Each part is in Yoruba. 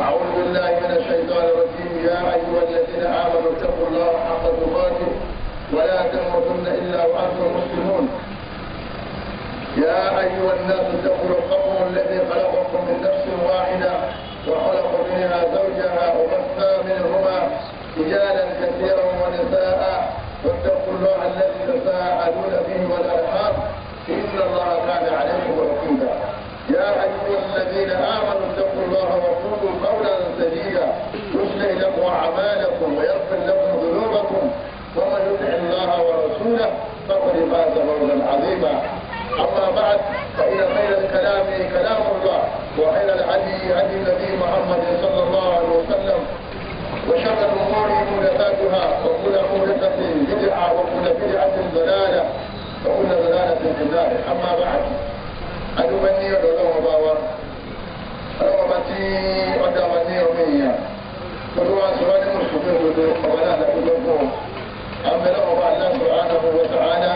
أعوذ بالله من الشيطان الرجيم. يا أيها الذين آمنوا اتقوا الله حق تقاته ولا تموتن إلا وأنتم مسلمون. يا أيها الناس اتقوا ربكم الذي خلقكم من نفس واحدة وخلق منها زوجها وبث منهما رجالا كثيرا ونساء واتقوا الله الذي تساءلون به والأرحام إن الله كان عليكم رقيبا. يا أيها الذين آمنوا اتقوا الله وقولوا قولا سديدا يصلح لكم أعمالكم ويغفر لكم ذنوبكم ومن يطع الله ورسوله فقد فاز فوزا عظيما. أما بعد فإن خير الكلام كلام الله وخير الهدي هدي النبي محمد صلى الله عليه وسلم وشر الأمور محدثاتها وكل محدثة بدعة وكل بدعة ضلالة وكل ضلالة في النار. أما بعد adúgbẹ́ni ọ̀dọ̀ ọlọ́wọ́ bá wa ọlọ́wọ́ bá tí ọjà wa ní ọmọ èèyàn gbogbo wa sọ wá ní mùsùlùmí òdodo ọba náà lábúgbó fún ọ àmẹ́lẹ́ ọba aláṣọ àdàbọ̀ wọ́tà ádá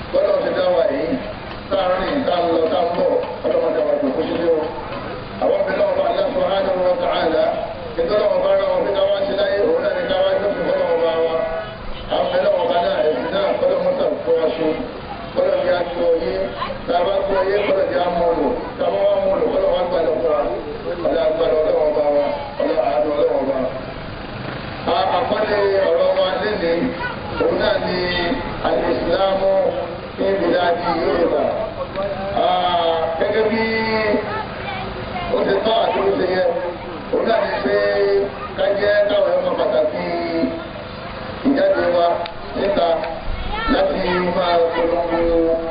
gbọ́dọ̀ ti dá wa yìí táàrin táàlọ táàbọ̀ ọlọ́wọ́ dá wa tó kó sílé o àwọn àmẹ́lẹ́ ọba aláṣọ àdàbọ̀ wọ́tà ádá nítorí ọba náà wọn fi ká wá sí láyé òun náà ní ká wá tó fi ọlọ́wọ́ bá wa àmẹ́lẹ́ ọba náà ẹ̀sìn náà ọlọ́mọ́tà fún wa ṣe kọlọ di ato ye taba gbọ́ ye kọlọ di amọlò taba wa mọlò kọlọ wa gbalẹ fún wa ọlọ agbálẹ ọlọ́wọ́ bá wa ọlọ àádọ ọlọ́wọ́ bá. àkọlé ọ̀rọ̀ wa lẹni òun náà ni alìsílámù ní bìláàdì Yorùbá. gẹ́gẹ́ bí ó ti tọ́ àti ó ti yẹ òun náà ni pé kájẹ́ káwọn ẹ̀kọ́ pàtàkì ìjáde wa níta láti máa polongo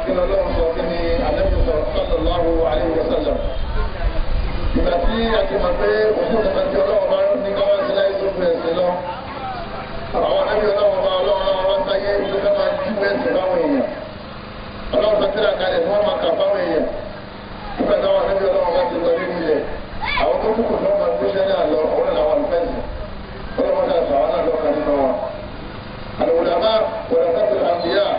kí lọ́lọ́run sọ kí ni Ànábì sallallahu alaihi wasallam. ìgbà tí a ti mọ̀ pé òkú nìkan tí ọlọ́run bá ní káwá sí láyé tó fẹ́ sí lọ. àwọn Ànábì ọlọ́run bá ọlọ́run wá sáyé tó fẹ́ máa jú ẹ̀sìn báwọn èèyàn. ọlọ́run tó tẹ́lẹ̀ kalẹ̀ fún wọn máa kà báwọn èèyàn. nígbà táwọn Ànábì ọlọ́run bá ti lọ nínú ilẹ̀ àwọn tó kúkú tó máa gbé sẹ́lẹ̀ àlọ́ òun làwọn àlùfẹ́sì. العلماء ورثة الأنبياء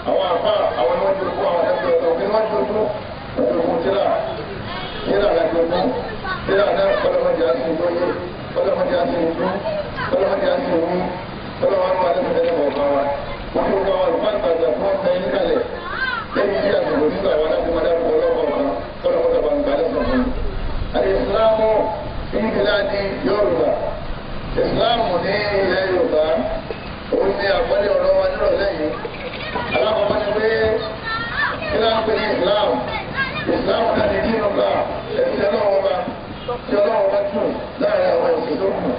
أو أعفاء أو الوجه أو النبي ومن وجهه وجهه تلا لكنه تلا ناس ولا ما جاء سنوي ولا ما جاء سنوي ولا ما جاء سنوي ولا ما ما لم يدري وقاوة وهو الفرق تفهم بين كله لم يجي سنوي ولا ما دام ولا وقاوة ولا ما تبان كله سنوي. الإسلام في بلاد يوروبا الإسلام ní ilẹ̀ Yorùbá òun ni àkọlé ọ̀rọ̀ wa nírọ̀lẹ́ yìí. alákọ̀ọ́kọ́ ni pé kí láń pè ní Islam náà ní nínú ká ẹ̀sìn ọlọ́wọ́ bá tí ọlọ́wọ́ bá tù láàrin àwọn ẹ̀sìn tó kù.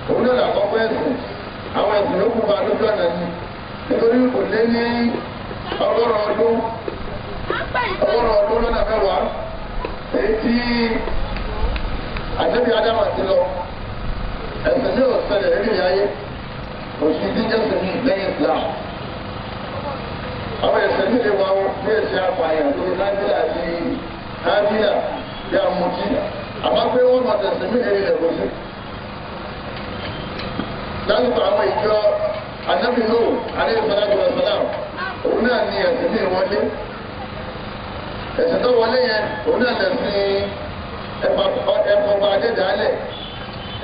òun náà làkọ́kọ́ ẹ̀sìn àwọn ẹ̀sìn ló kù bá lójú ọ̀nà ni nítorí kò lé ní ọgọ́rùn ọdún lọ́nà mẹ́wàá èyí tí àdébí Ádámù ti lọ ẹ̀sìn ní òṣèlè nínú ìyáyé òsì díjẹ́sì ní lẹ́yìn Islam. àwọn ẹ̀sẹ̀ mi lè wá bí ẹ̀sẹ̀ apààyàn lórí nábìlà àti nábìlà bí amutí àmọ́ pé wọ́n mọ̀ ẹ̀sẹ̀ mi lè rí ẹ̀kọ́ sí. lásìkò àwọn ìjọ Ànábì Nuhu alayhi salatu wa salam òun náà ní ẹ̀sẹ̀ mi wọlé. ẹ̀sẹ̀ tó wọlé yẹn òun náà lẹ̀sìn ẹ̀fọ́ bá dé dálẹ̀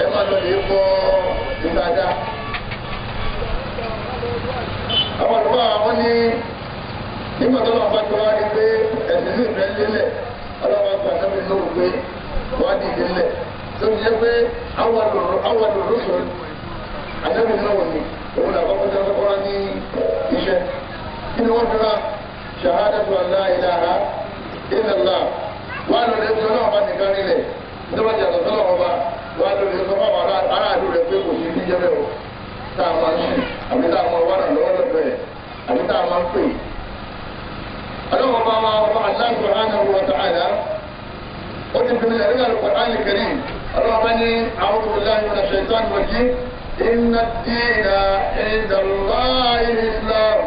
ẹ̀ máa lọ lè fọ́ ìgbàdá. àwọn àlùfáà àwọn ní nígbà tó lọ́wọ́ bá tó wá rí pé ẹ̀sìn ní ìfẹ́ lélẹ̀ ọlọ́wọ́ àgbà sábẹ́ lóru pé wá dìde lẹ̀ tó ti jẹ́ pé àwọn àlùrọ̀sọ̀ àdébí náà ní òun là kọ́kọ́ tó kọ́kọ́ ní iṣẹ́ kí ni wọ́n fi wá shahadatu an la ilaha illallah wà lórí ẹjọ́ náà bá nìkan nílẹ̀ nígbà tí àtọ̀ sọ́lọ́ wọn bá wà lórí ẹjọ́ fún àwọn aráàlú rẹ̀ pé kò sí ní jẹ́ bẹ́ẹ̀ o tá a máa ń ṣe àbí tá a máa wà lọ́wọ́ lọ́fẹ̀ẹ́ àbí tá a máa ń pè. ọlọ́wọ́ bá wa ọba Allah subhanahu wa ta'ala ó ti fi mílẹ̀ nígbà Al-Qur'an al-Karim ọlọ́wọ́ bá ní a'udhu billahi minash shaitanir rajim inna ad-dina 'inda Allahi al-Islam.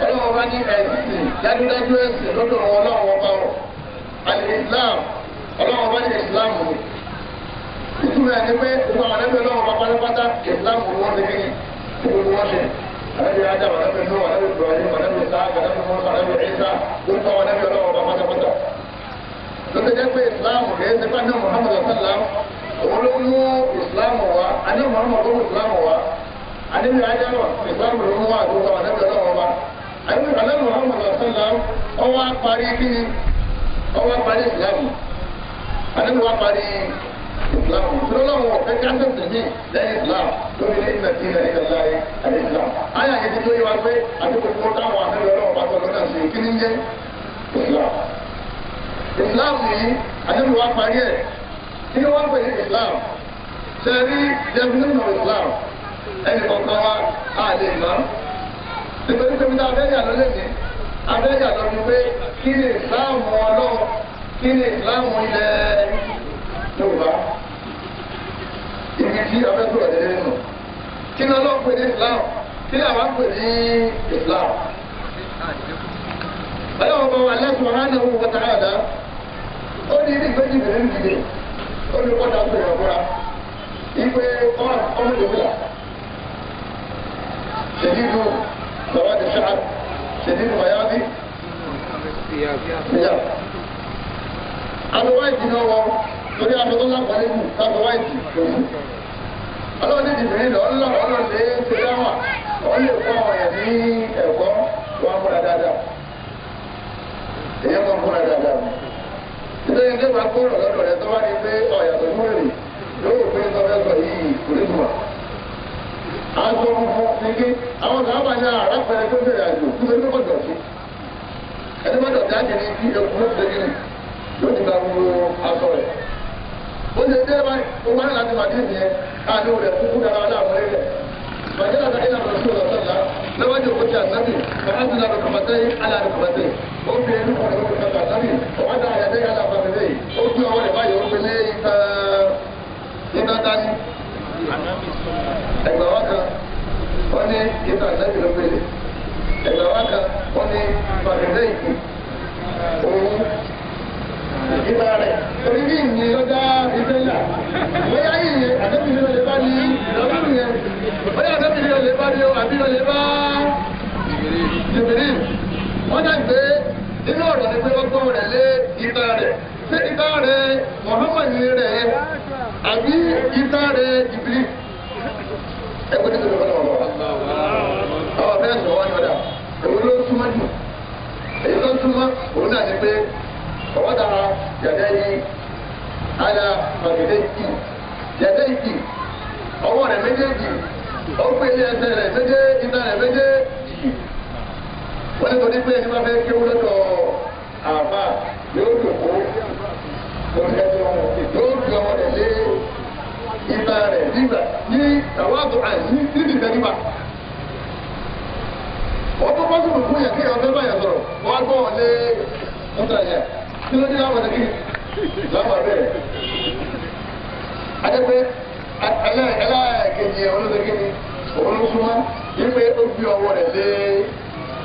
ọlọ́wọ́ bá ní ẹ̀sìn dájúdájú ẹ̀sìn lọ́dọ̀ wọn ọlọ́wọ́ bá wọn al-Islam ọlọ́wọ́ bá ní Islam ni. ìtumọ̀ ẹni pé gbogbo àwọn ẹgbẹ́ ọlọ́wọ́ bá pátápátá Islam ni wọ́n ti kí gbogbo wọn ṣe. anabi Adam anabi Nuh anabi Ibrahim anabi Isaac anabi Musa anabi Isa gbogbo àwọn ẹgbẹ́ ọlọ́wọ́ bá pátápátá. lọ́sẹ̀ jẹ́ pé Islam kìí ṣe pé ní Muhammad sallam òun ló Muhammad ló mú ìsìlámù wá àdébí ajáwà ìsìlámù ló mú wá àdúgbò àdébí ọlọ́wọ́ wá àdébí Muhammad sọ́lá ọwọ́ parí kíni ọwọ́ parí ìsìlámù àdébí wá parí ìsìlámù tó lọ́wọ́ ọ̀fẹ́ káńtẹ̀ tẹ̀lé lẹ́yìn ìsìlámù lórí ní ìmẹ̀tì ilẹ̀ ìdàláyé àdé ìsìlámù ayé àyèjì tó yẹ wá pé àdúgbò tó táwọn àdébí ọlọ́wọ́ bá tọ́ lọ́dà sí kíní jẹ́ ìsìlámù ìsìlámù yìí àdébí wá parí ẹ̀ kí ni wọ́n pè ní ìsìlámù sẹ́rí definition of Islam ẹnì kọ̀ọ̀kan wa á lè mọ̀ nítorí pé níta abẹ́yà ló lè ní abẹ́yà lọ ní pé kí ni Islam ọlọ́run kí ni Islam ilẹ̀ Yorùbá ibi tí abẹ́tò ọ̀dẹ́dẹ́ nù kí ni ọlọ́run pè ní Islam kí ni àwọn pè ní Islam. ọlọ́run bá wà lẹ́sùn subhanahu wa ta'ala ó ní ilé ìgbẹ́jì bẹ̀rẹ̀ nìdílé ó ní kọ́ta pè é ọ̀gbọ́ra. ipe ọmọ ìwúlà ṣèdídù sọ̀rọ̀ ṣáà ṣèdídù mayábí ìyá aṣọ wáìtì náà wọ lórí aṣọ tó lápàlẹ́ kù aṣọ wáìtì lòún ọlọ́run ní ìdìbìrín lọ ọlọ́run lè ṣe dáwà wọ́n lè kọ́ àwọn èèyàn ní ẹ̀kọ́ wọn múra dáadáa èèyàn kan múra dáadáa nítorí ẹgbẹ́ máa kó ọ̀rọ̀ lọ́dọ̀ rẹ tó wá ní pé ọ̀yà tó múrè yóò pé sọ́fẹ́sọ yìí kò ní mọ̀. aṣọ funfun nígbé àwọn sábà ní àràpẹrẹ tó bẹ̀rẹ̀ àjò tó lè lọ́kọ̀ dọ̀tí. ẹni bá dọ̀tí á jẹ ní kí ẹkùn ló ṣe kí ni yóò ti gba gbogbo aṣọ rẹ̀. ó lè dé báyìí ó wá láti màdí nìyẹn káàdé rẹ̀ kúkú dára láàmú rẹ̀. màjẹ́ láti ẹ̀yà lọ sí ọ̀sán náà lọ́wọ́dì òkú ti ànábì kàmáṣí náà lọ́kàmọ́tẹ́ alárùkàmọ́tẹ́ ó fi ẹnu kọ̀ lọ́wọ́ kàkà ànábì ọ̀wádà àyàdẹ́ yàrá àbàmẹ́lẹ́ ó fi ọwọ́ rẹ̀ báyìí ó fi lé ìta nígbà dání ẹgbẹ́ wa kan wọ́n ní ìta ànábì ló pèlè ẹgbẹ́ wa kan wọ́n ní fàgẹ́dẹ́ ìkù òun ìgbà rẹ̀ torí bí ìyìn lọ́jà ìfẹ́yà bóyá ìyìn ànábì ló lè bá ní ìlọ́dún yẹn bóyá ànábì ló lè bá ní o àbí ló lè bá jìbìrì wọ́n dà gbé inú ọ̀rọ̀ ni pé wọ́n gbọ́ rẹ̀ lé ìta rẹ̀ ṣé ìta rẹ̀ Muhammad rẹ̀ yẹn àbí ìta rẹ̀ jìbìrì ẹgbẹ́ tí kò lọ́wọ́ lọ́wọ́ àwọn afẹ́ sọ wọ́n yọ̀dà èwo ló súnmọ́ jù èyí ló súnmọ́ òun náà ni pé ọwọ́ dára yàtẹ̀ yìí ala fàgẹ́dẹ́ yìí yàtẹ̀ yìí ọwọ́ rẹ̀ méjèèjì ó pè ní ẹsẹ̀ rẹ̀ méjèèjì ìta rẹ̀ méjèèjì wọ́n ní kò ní pé ẹni bá fẹ́ kéwú lọ́dọ̀ àbá yóò dòkó yóò fi ọmọ rẹ̀ lé ìta rẹ̀ nígbà ní tàwádù àìsí níbi ìtẹ́níbà. wọ́n tó bọ́sùn fún yẹn kí ọ̀fẹ́ bá yẹn sọ̀rọ̀ wọ́n á gbọ́ wọn lé ọ̀tá yẹn kí ló dé láwọn ẹ̀kí láwọn abẹ́rẹ́. adẹ́pẹ́ ẹlẹ́ẹ̀kejì olóṣèké ni olóṣùmọ́ wípé ó fi ọwọ́ rẹ̀ lé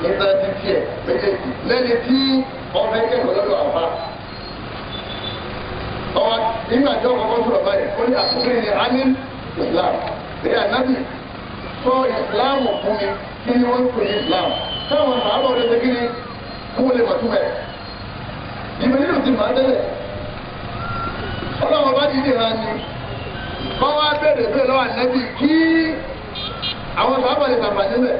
ìta ti tiẹ̀ méjèèjì lẹ́ni tí ọ̀fẹ́ kẹ́kọ̀ọ́ lọ́dọ̀ àbá. ọwọ́ nígbà tí ọkọ̀ sọ̀rọ̀ báyìí ó ní àkókò ní amin Islam ní ànábì sọ Islam fún mi kí ni wọ́n ń pè ní Islam táwọn àbọ̀ rẹ̀ ṣe kí ni kó lè mọ̀ túmọ̀ ẹ̀. ìbí nínú ti máa tẹ́lẹ̀ ọlọ́wọ́ bá dídì hàn ní kọ́ wá bẹ̀rẹ̀ bẹ́ẹ̀ lọ́wọ́ ànábì kí àwọn sábà lè tàbà nílẹ̀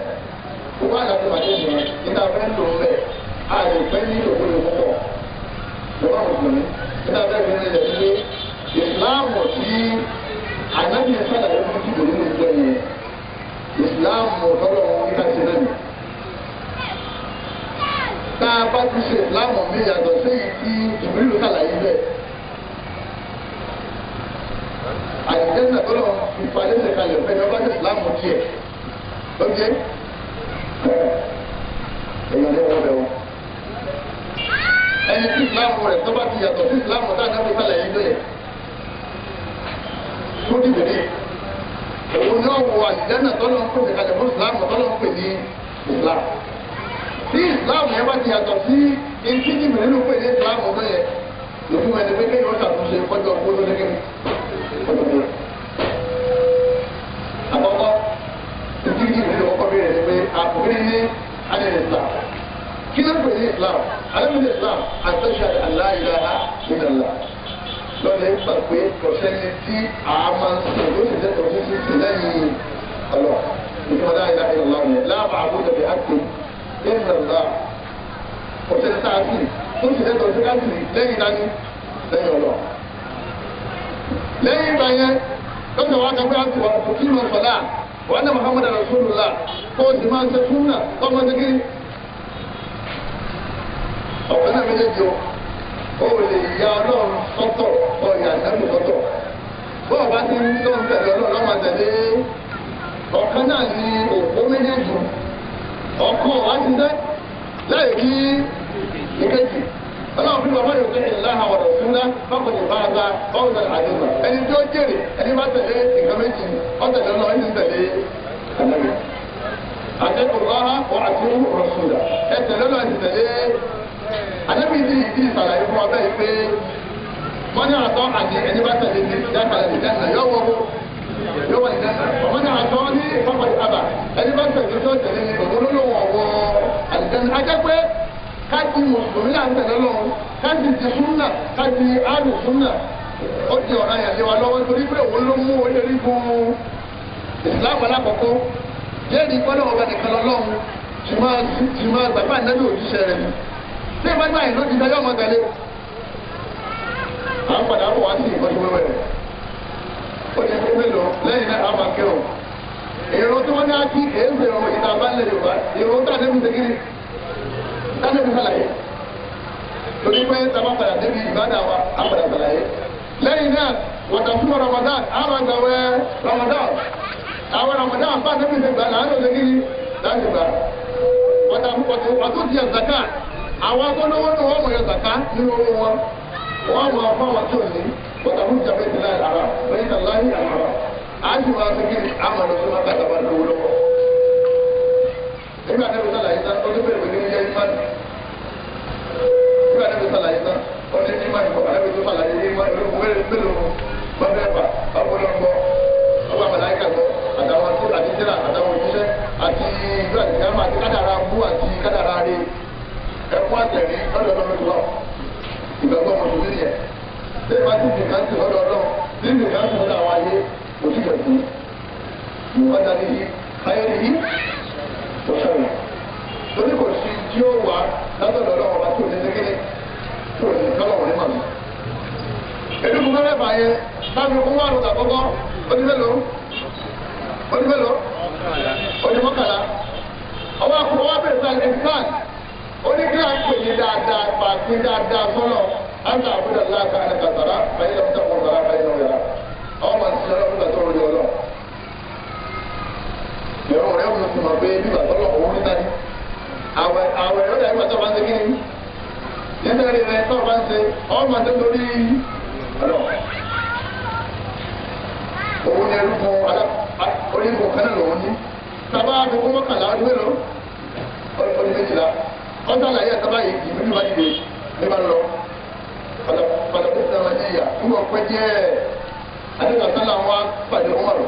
kó wá láti pàdé nìyẹn nígbà fẹ́ lò ó bẹ́ẹ̀ a lè fẹ́ ní òkúlù púpọ̀ lọ́wọ́ òkùnrin nígbà fẹ́ fi ní ilẹ̀ nílé ìsìláàmù tí ànábì sàlàyé fún ìdìbò nínú ìjọ yẹn ìsìláàmù tọ́lọ̀ wọn kíkà sí náà tá a bá ti ṣe ìsìláàmù mi yàtọ̀ sí ìbílù sàlàyé bẹ́ẹ̀ àyẹ̀dẹ́sẹ̀ tọ́lọ̀ ìfàlẹ́sẹ̀ kalẹ̀ fẹ́ ní ọba ní ìsìláàmù tiẹ̀ ó jẹ́ èèyàn ní wọ́n bẹ̀ wọ́n. ẹni tí ìsìláàmù rẹ̀ tó bá ti yàtọ̀ sí ìsìláàmù tá a náà fi sàlàyé bẹ́ẹ̀ tó dìbò ní òun náà wọ àyẹ̀dẹ́sẹ̀ tọ́lọ̀ ń pèsè kalẹ̀ fún ìsìláàmù tọ́lọ̀ ń pè ní ìsìláàmù. tí ìsìláàmù yẹn bá ti yàtọ̀ sí ìtìjì mìíràn pè ní ìsìláàmù náà yẹ lòfin ẹni pé kéèyàn ṣàtúnṣe kọjọ owó tó lé kéde. àkọ́kọ́ ìtìjì mìíràn kọ́kọ́ bí rẹ̀ ni pé àkùnrin ní alẹ́ Islam kí ló ń pè ní Islam alẹ́ mi ní Islam àtẹ́sà aláìláha ìdàlá lọ́dẹ̀ ń gbà pé kọ̀sẹ́ni tí a máa ń sọ ló sì lẹ́tọ̀ọ́ sí sí lẹ́yìn معبود بحق إلا الله òṣèlú tá a sì tó sì lẹ́tọ̀ọ́ sí káàkiri lẹ́yìn dání lẹ́yìn ọlọ́ lẹ́yìn ìgbà yẹn lọ́sọ̀ wa kan pé a ti wà kí ló sọ̀lá wà ní Muhammadu Rasulullah kó o sì máa ń ṣe súnà tọ́mọ sí kiri ọ̀pẹ náà méjèèjì o lè ya ọlọ́run sọ́tọ̀ ọ̀yà ìdájọ́ sọ́tọ̀ bọ́ọ̀ bá ti ń tó ń tẹ̀lé ọlọ́run lọ́mọ tẹ̀lé ọ̀kan náà ní òpó méjèèjì ọkọ̀ wá ti dẹ́ láì kí ìkejì ọlọ́run fi bàbá yòókè ìlànà ọ̀rọ̀ súnná fọ́kùnrin ìbáraga ọ̀rọ̀ àdéhùn ẹni tí ó jèrè ẹni bá tẹ̀lé nǹkan méjì ọ̀tẹ̀lé ọlọ́run ẹni tẹ̀lé ànábì àtẹ̀kùrọ̀ha wà àti rọ̀ṣùlà ẹ̀tẹ̀lé ọlọ́run ẹni tẹ̀lé ànábì ní ìdí ìsàlàyé fún ọbẹ̀ yìí pé wọ́n ní àtọ́ àti ẹni bá tẹ̀lé ní yàtàlẹ̀ ìdáná yọ̀wọ̀ yọ̀wọ̀ ìdáná wọ́n ní àtọ́ ní fọ́kùnrin àbà ẹni bá tẹ̀lé tó tẹ̀lé ní òwúrọ̀ ajẹ́pẹ́ káàdì mùsùlùmí náà ń tẹ̀lé lọ́wọ́ káàdì ti súnà káàdì àlù súnà ó di ọ̀ràn yẹn lé wa lọ́wọ́ torí pé òun ló mú orí fún ìsìláàmù alákọ̀ọ́kọ́ jẹ́rìí gbọ́dọ̀ ọba nìkan lọ́lọ́run tí máa gbàgbà nẹ́bí òjíṣẹ́ rẹ̀ ni tí ìbá gbà yìí ló ti dájọ́ ọmọ tẹ̀lé à ń padà bọ̀ wá sí ìkọ́jú wẹ́wẹ́ rẹ̀ ó ti fi mélòó lẹ́yìn náà àmà kírun èrò tí wọ́n ní á kí èéfé ọmọ ìta bá ń lẹ̀ Yorùbá èrò tá a débi segiri tá a débi sàlàyé torí pé sábà padà débi ìbádà wa á padà sàlàyé lẹ́yìn náà wọ́tà fún Ramadan àwọn àgbàwẹ̀ Ramadan àwọn Ramadan bá débi sègbà là ń lò segiri láti gbà wọ́tà tó ti yẹ zaka àwọn akọ́nọ́wọ́ ní wọ́n mọ̀ yẹ zaka nínú owó wọn wọ́n mọ̀ fáwọn tó ní wọ́tà fún jàpé ti láì àrà lẹ́yìn tàláyé àrà àti máa fi kiri àmà lọ sí wọn kàtà bá lówó lọ́wọ́. Nígbà tí a bẹ sàlàyé tán, ó ní bẹ̀rẹ̀ pẹ̀lú ìyá ìmáàlì. Nígbà tí a bẹ sàlàyé tán, ó ní ìmáàlì kọ̀ àlẹ́ bẹ tó sàlàyé ìmáàlì olóko wẹ́rẹ́ mélòó bọ́dẹ́fà ọ̀pọ̀lọpọ̀ ọba màláìkà gbọ́ àtàwọn tó àti jẹ́rà àtàwọn òṣìṣẹ́ àti ìlú àti ìyá àti kádàrá bú àti kádàrá rí ẹ̀kọ́ àtẹ̀rí lọ́dọọdọ́ ìgbàgbọ́ mọ̀tòmí yẹn. Ṣé ìbá ti fi kàńtì lọ́dọọdọ́ nínú ìkàńtì lọ́dọ̀ àwọn ayé òṣìṣẹ́ fún ìwádàá yìí ayẹ́rẹ́ yìí òṣèlú torí kò sí tí ó wà látọ̀dọ̀ lọ́wọ́ bá tó ní ṣẹ́gẹ́lẹ́ tó ní kọ́lọ́wọ́ ní màmí. Èdèkùn mẹ́fà yẹn láti fún wàrùn àkọ́kọ́ onímẹ́lò onímọ́kànlá ọwọ́ àkọ́kọ́ wá bẹ̀rẹ̀ sáà ẹ̀sán oníkíra ń pè ní dáadáa pàṣẹ dáadáa sọ́nà àti àbúdà láàkà àdàkàtàrà ayé lọ́wọ́ tẹ̀kọ̀ ọ̀rọ̀ ayé lọ́wọ́ yàrá àwọn máa ń ṣiṣẹ́ lọ́wọ́ nígbà tó rọjò ọlọ́ ìrọ̀ rẹ̀ wọ́n ti mọ̀ pé nígbà tó lọ òun níta ní àwẹ̀ ọ̀dà ìgbà tó bá ń ṣe kí ni nítorí rẹ̀ tó bá ń ṣe ọmọ tó lórí ọlọ́ òun ni ẹrú fún onígun kan náà lòun ní sábà àdúgbò mọ́kànlá ọdún mélòó ọdún méjìlá ọ̀sán àlàyé ẹ̀sán báyìí kì í bí wọ́n dìde ní bá ń lọ pàtàkì sí ọmọ ẹ̀jẹ̀ ń bọ̀ pẹ́ díẹ̀ àdéhùn sálà wa pàdé ọmọrò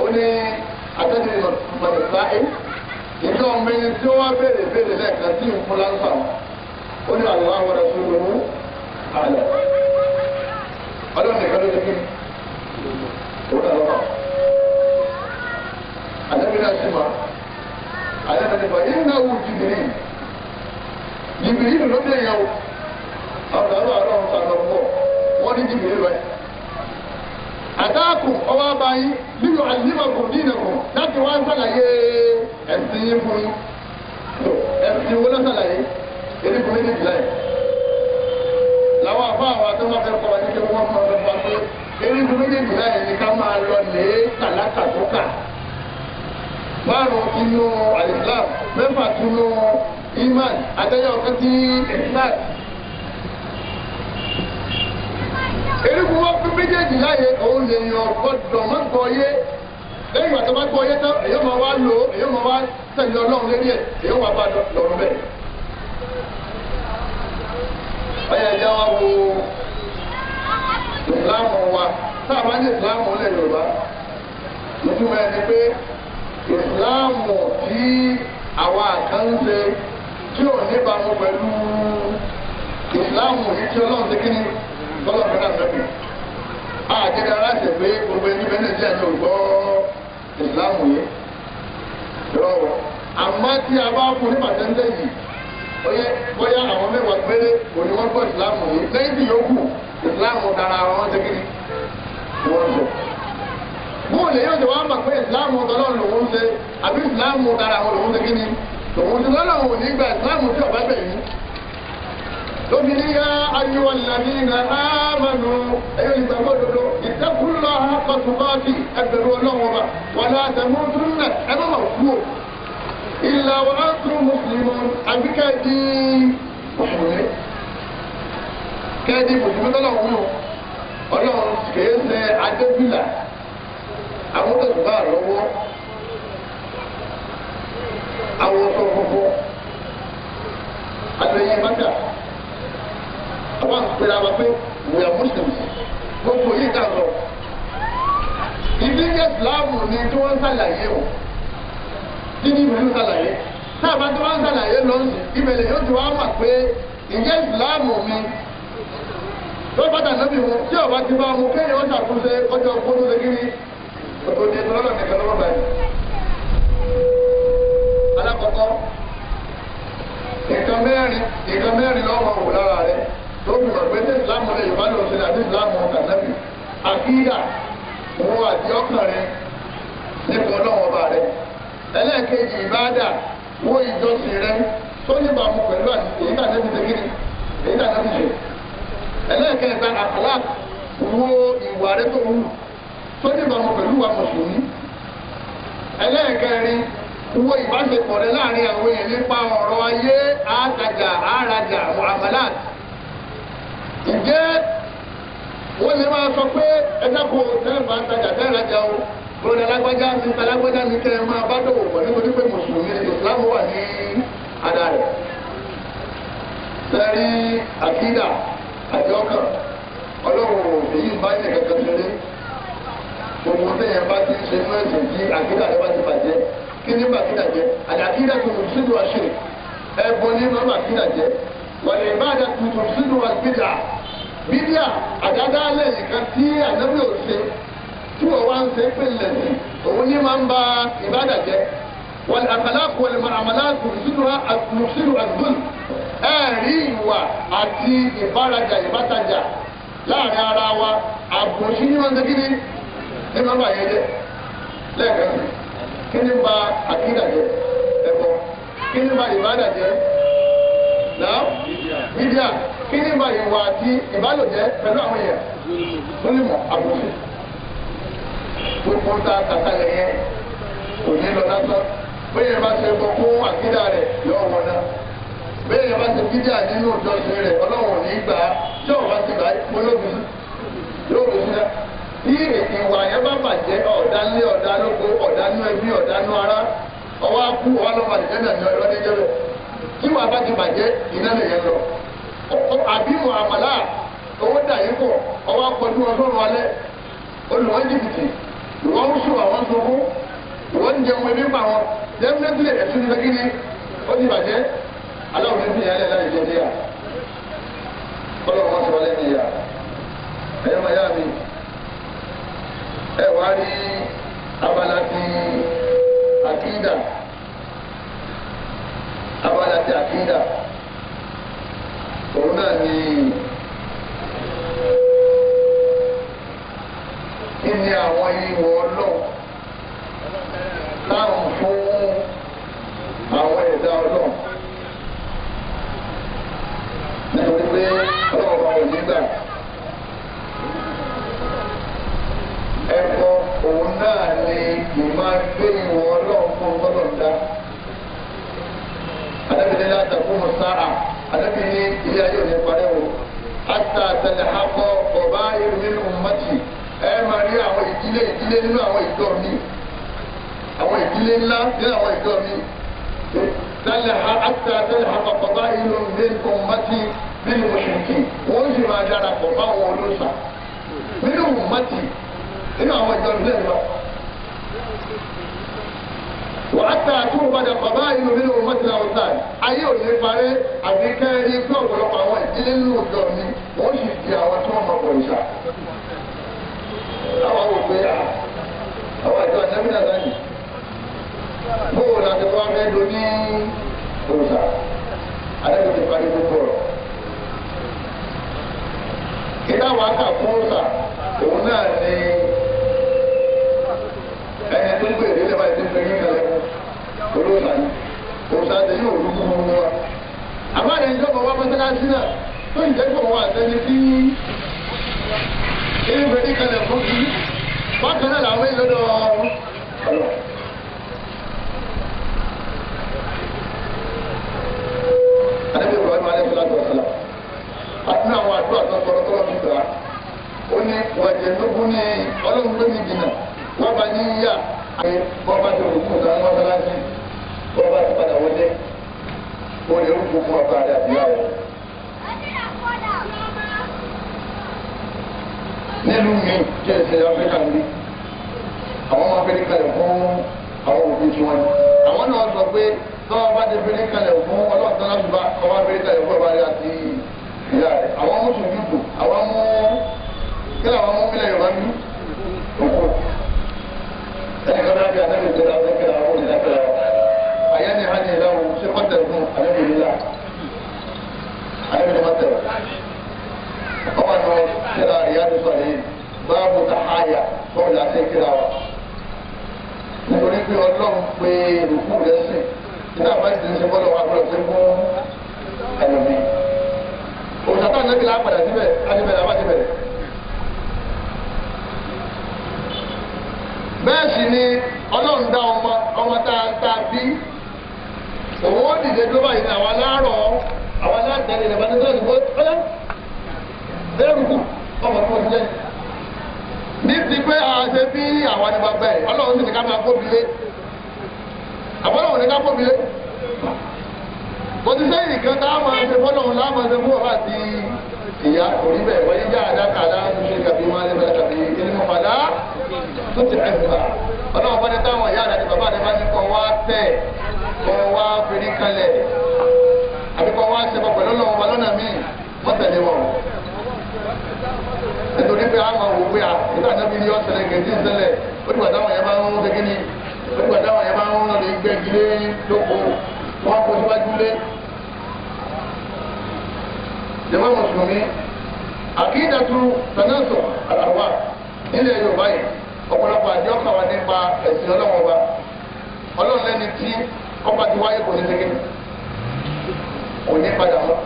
ó ní àtẹ́jú mọ̀lẹ́sá ẹ̀ ìjọ ọmọbìnrin tí ó wá béèrè lẹ́ẹ̀kan tí ń fún láńsà ó ní àwọn àwọn ọ̀rẹ́ fún lòún àlẹ́ ọlọ́run nìkan ló ti kí òun náà lọ́wọ́ àdébí náà sì máa àdébí náà sì máa yìí náà wù jìbìrì ló dé yẹn o àwọn ọlọ́run sàlọ̀ pọ̀ wọ́n ní jìbìrì lọ yẹn. Àtàkùn ọwọ́ abayí nínú àdìmọ̀kùn nínú láti wá sàlàyé ẹ̀sìn yín fún yín. Ẹ̀sìn wo ló sàlàyé? Erékùn méjì láyé. Làwọn àbá àwọn àtọ́wọ́ fẹ́ kọ́ wa ní kí wọ́n máa fẹ́ fọ́ pé erékùn méjì láyé ni ká máa lọ lé kàlákà tó kà. Márùn-ún inú àlìsílám, mẹ́fà inú ìmán, àtẹ́yọ̀ kan tí ìsìlám. Erékùn wọn fún méjèèjì láyé òun lè yàn gbọ́dọ̀ má gbọ́ yé lẹ́yìn ìgbà tó bá gbọ́ yé tán èyí máa wá lò ó èyí máa wá tẹ̀lé ọlọ́run lérí ẹ̀ èyí wà bá lọ́rùn bẹ́ẹ̀. Ọyẹ ẹja wa wo ìsìláàmù wa tá a bá ní ìsìláàmù lẹ̀ Yorùbá lójúmọ́ ẹni pé ìsìláàmù tí àwa kan ń ṣe tí ò níbàámu pẹ̀lú ìsìláàmù yìí tí ọlọ́run ti kí ni tọ́lọ̀ fún àtẹ́kù àjẹdá aláṣẹ pé gbogbo ẹni bẹ́ẹ̀ nàìjíríà ní ògbọ́ ìsìláàmù yìí lọ́wọ́ àmọ́ tí a bá fún ní pàṣẹ́ńtẹ́ yìí bóyá àwọn mẹ́wàá péré òní wọ́n gbọ́ ìsìláàmù yìí lẹ́yìn tí yòókù ìsìláàmù dára wọn ṣe kí ni wọ́n sọ. bóun lè yóò ṣe wá mọ̀ pé ìsìláàmù tọ́lọ́run lòun ṣe àbí ìsìláàmù dára wọn lòun ṣe kí ni lòun ṣe lọ́lọ́run ò ní gba ìsìláàmù tí ọ̀bá bẹ̀ yìí. lóbi ní yá ayéwà làní na ámànù ẹ̀yọ́ ìgbàgbọ́ dodo ìtẹ́kùnlọ́ akọ̀tùbọ́ọ̀tì ẹgbẹ̀rún ọlọ́run ọba wàlá àtẹ̀mọ́túnnà ẹ má máa kú o. ìlà wa antum muslimun àbíkẹ́ di mùsùlùmí kẹ́ẹ̀dì mùsùlùmí tọ́lọ́run nù ọlọ́run kìí ṣe adébílà àwọn tó tún bá lọ́wọ́ àwọn tó fọ́fọ́ àtẹ̀yìn mọ́tà àwọn àpèrè àwọn pé we are Muslims gbogbo yìí dà lọ. ìdí ní ìsìláàmù ni tí wọ́n ń ṣàlàyé o tí ní ìlú ṣàlàyé táàbà tí wọ́n ń ṣàlàyé lọ́sùn ìbẹ̀lẹ̀ yóò ti wá mà pé ìjẹ́ ìsìláàmù mi tó bàtà nábì wọn tí ọba ti bá mu kéèyàn ó ṣàtúnṣe ọjọ́ gbódó ṣe kíni ọ̀tọ̀ ní ètò lọ́nà nìkan lọ́wọ́ báyìí. alákọ̀ọ́kọ́ nǹkan mẹ́rin lọ́wọ́ wò lára rẹ̀ tó fi mọ̀ pé tí ìsìláàmù rẹ̀ yorùbá lọ sílẹ̀ àti ìsìláàmù kànábì àkídà òun àti ọkàn rẹ̀ nípa ọlọ́wọ́ bá rẹ̀. ẹlẹ́ẹ̀kejì ìbáàdà wo ìjọsìn rẹ̀ tó níbàámu pẹ̀lú èyí tà nẹ́bi ṣe kíni èyí tà nẹ́bi ṣe. ẹlẹ́ẹ̀kẹta àkàlà wo ìwà rẹ̀ tó wù tó níbàámu pẹ̀lú wa mùsùlùmí. ẹlẹ́ẹ̀kẹrin wo ìbáṣepọ̀ rẹ̀ láàrin àwọn èèyàn nípa ọ̀rọ̀ ayé àtàjà àràjà muamalat. ǹjẹ́ wọ́n lè máa sọ pé ẹjẹ́ kò tẹ́lẹ̀fà ń tajà tẹ́lẹ̀jà o lórí alágbájá ní alágbájá ní kẹ́ ẹ máa bá dòwò pọ̀ nítorí pé mùsùlùmí ìsìlámù wà ní àdá rẹ̀. sẹ́rí àkídà àti ọkàn ọlọ́run èyí ń bá ní kankan ṣeré gbogbo tẹ̀yẹ̀ bá ti ṣe fún ẹ̀sìn tí àkídà rẹ̀ bá ti bàjẹ́ kí ní bàkídà jẹ́ àkídà tuntun sínú àṣírí ẹ̀bọ ní má bàkídà jẹ́ wàlẹ̀ ìbáàdà tuntun sínú àgbéjà bídíà àdádálẹ̀ nìkan tí ànábì ò ṣe tí wọ́n wá ń ṣe pé lẹ́sìn òun ní máa ń ba ìbáàdà jẹ́ wàlẹ̀ àkàlàkù wàlẹ̀ màmàlà tuntun sínú àgbọ̀n ẹ̀rí ìwà àti ìbárajà ìbátajà láàrin ara wa àbòsí ní wọn ṣe kí ni ní máa bà yẹn jẹ́ lẹ́ẹ̀kan kí ni ba àkídà jẹ́ ẹ̀bọ kí ni ba ìbáàdà jẹ́ náà bídíà kí ni ba ìwà àti ìbálòjẹ́ pẹ̀lú àwọn èèyàn lórí mọ̀ àbòsí gbogbo ta kàkàlẹ̀ yẹn kò ní lọ lásán bóyá bá ṣe gbọ́ fún àkídà rẹ̀ yóò wọ̀ náà bẹ́ẹ̀ bá ti bídíà nínú ìjọsìn rẹ̀ ọlọ́run ní gbà á tí ọ̀wá ti gbà á pológun yóò lò sí náà. bí ìwà yẹn bá bàjẹ́ ọ̀dá nílé ọ̀dá lóko ọ̀dá nú ẹbí ọ̀dá nú ara ọwọ́ akú ọwọ́ lọ́ba àdìjẹ́ náà ní ọ̀rọ̀ níjẹ́ rẹ̀ tí wàá bá ti bàjẹ́ iná lè yẹn lọ. àbí muamala owó dà yín pọ̀ ọwọ́ akọ̀dú ọgọ́rùn alẹ́ olùwọ́n jìbìtì ìwọ́n ń sùn àwọn sunkún ìwọ́n ń jẹun ẹbí pa wọn dẹ́mẹ́tìlẹ̀ ẹ̀sùn ìfẹ́kìnì ó ti bàjẹ́ aláwọ̀ ní fi yàrá láì jẹ́ níyà kọ́lọ̀ wọn sọ lẹ́nu yà ẹ̀yọ́ máa yá mi ẹ̀ wá rí abala ti àkídà òun náà ni kí ni àwọn ìwọ ọlọ́ọ̀ táwọn fún àwọn ẹ̀dá ọlọ́ọ̀ nítorí pé ọlọ́ọ̀bá ò nígbà ẹ̀kọ́ òun náà ni ìmọ̀ gbé ìwọ ọlọ́ọ̀ fún gbọ́dọ̀ dá. Àdébìnrin láti àkóhùn sáà àdébìnrin ilé ayé òní parẹ́ o. Àtà àtẹlẹ akọ ọba irun nínú mọ́tì ẹ máa rí àwọn ìdílé nínú àwọn ìjọ mi. Àwọn ìdílé ńlá nínú àwọn ìjọ mi. Àtà àtẹlẹ akọ ọba irun nínú mọ́tì nínú mọ̀ṣẹ̀kì wọ́n sì máa darapọ̀ báwọn olóṣà nínú mọ́tì nínú àwọn ìjọ mi lẹ́nu lọ. وحتى توبد قبائل من أمة الأوثان ayé ò ní parẹ́ àbí kẹ́rin pé ọ̀pọ̀lọpọ̀ àwọn ìdílé nínú ìjọ mi wọ́n sì di àwọn tí wọ́n mọ̀ pọ̀ ìṣà. àwọn wò pé àwọn ìjọ àjẹmí náà sáyìn bóòlù àti wọn fẹ́ do ní òòsà àdébò ti parí gbogbo rọ̀. Ìdá wa kà fún òòsà òun náà ni ẹni tó ń gbé ìdílé báyìí tó ń gbé yín kalẹ̀ olóòsà ni òòsà ti yóò rú fún wọn wá. Àbáyé ìjọba wa mọ́sálásí náà tó ń jẹ́ kó wọn àtẹni tí ilé ìwé ní kalẹ̀ fún kí bákan náà làwọn èèyàn lọ́dọ̀ ọ̀rọ̀. Ànábì Ibrahim alayhi salatu wa salam àti àwọn àdúrà tó tọrọ tọrọ fi gbà ó ní wàjẹ̀ lógún ní ọlọ́run ló ní jìnnà wọ́n bá ní yíyà pé bọ́ bá ti rúkú náà wọ́n bá láti bọ́ bá ti padà wọlé ó lè rúkú fún ọba rẹ̀ àti ìyá rẹ̀. Nílùú mi jẹ́ ìṣẹ̀lẹ̀ Áfíríkà ń bí àwọn ọmọ abẹ́rẹ́ kalẹ̀ fún àwọn òbí tí wọ́n ní. Àwọn náà sọ pé tọ́wọ́ bá ti abẹ́rẹ́ kalẹ̀ fún ọlọ́ọ̀tàn láti bá ọmọ abẹ́rẹ́ kalẹ̀ fún ọba rẹ̀ àti ìyá rẹ̀. Àwọn mùsùlùmí kù àwọn mú kílà àwọn mú mílẹ̀ Yorùbá ní òkú. Ẹnì kan bá bí anábì tó dáa fún kílà àwọn òṣìṣẹ́ kílà wọn. Àyẹ́ ni hàn ní ìlànà ṣé kọ́tẹ̀ fún anábì nílà anábì ní kọ́tẹ̀ ọmọ náà kíra ìyáàdù sọ̀rọ̀ yìí báàbù tàháyà bọ́ọ̀lù àti kíra wa. Nítorí pé ọlọ́run pé òkú rẹ̀ sìn nígbà bá ti ń ṣe bọ́ọ̀lù wa gbọ́dọ̀ sí fún ẹlòmíì. Òṣàtà nàbí la padà síbẹ̀ adébẹ̀rẹ̀ abájẹ́bẹ̀rẹ̀. Bẹ́ẹ̀ sì ni ọlọ́run dá ọmọ tá a bí. Òun ó dìde tó báyìí ní àwọn aláàrọ̀ àwọn aláàtẹ̀lẹ̀ ìrẹ̀bánidọ́ọ̀nù bó lẹ́rùkù ọmọ tó ń jẹ́ ní ti pé àṣẹ bí àwọn ni bàbá ẹ̀ ọlọ́run sì ní ká máa kóbi lé àbọ̀lọ́run ní ká kóbi lé kò sí sẹ́yìn kan tá a máa ṣe fọ́lọ́run láàmú ṣe fún ọba àti ìyá orí bẹ́ẹ̀ wọ́n yí já àdáka láti ṣe kàbí wọn lé bẹ́ẹ̀ kàbí ilé mọ́ padà tó ti ẹ̀ fà ọlọ́run bá ní táwọn ìyá àti bàbá rẹ̀ bá ní kọ́ wá tẹ̀ kọ́ wá fèrè kalẹ̀ àbí kọ́ wá ṣe pọ̀ pẹ̀lú ọlọ́run wa lọ́nà míì wọ́n tẹ̀lé wọn. Nítorí pé àwọn òwò pé nígbà náà bí ní ọ̀sẹ̀lẹ̀ gẹ̀ẹ́sì ṣẹlẹ̀ ó dìgbà táwọn yẹn bá ń ṣe ní ó dìgbà táwọn yẹn bá ń lọ lè gbẹ́gi lé lóko wọn kó síwájú lé. Jàmá Mùsùlùmí àkídàtú sanásọ àlàwà nílẹ̀ Yorùbá yìí ọ̀pọ̀lọpọ̀ àjọ kà wá nípa ẹ̀sìn Ọlọ́run ọba Ọlọ́run lẹ́ni tí ọba ti wáyé kò ní ṣe kíni kò ní padà mọ́.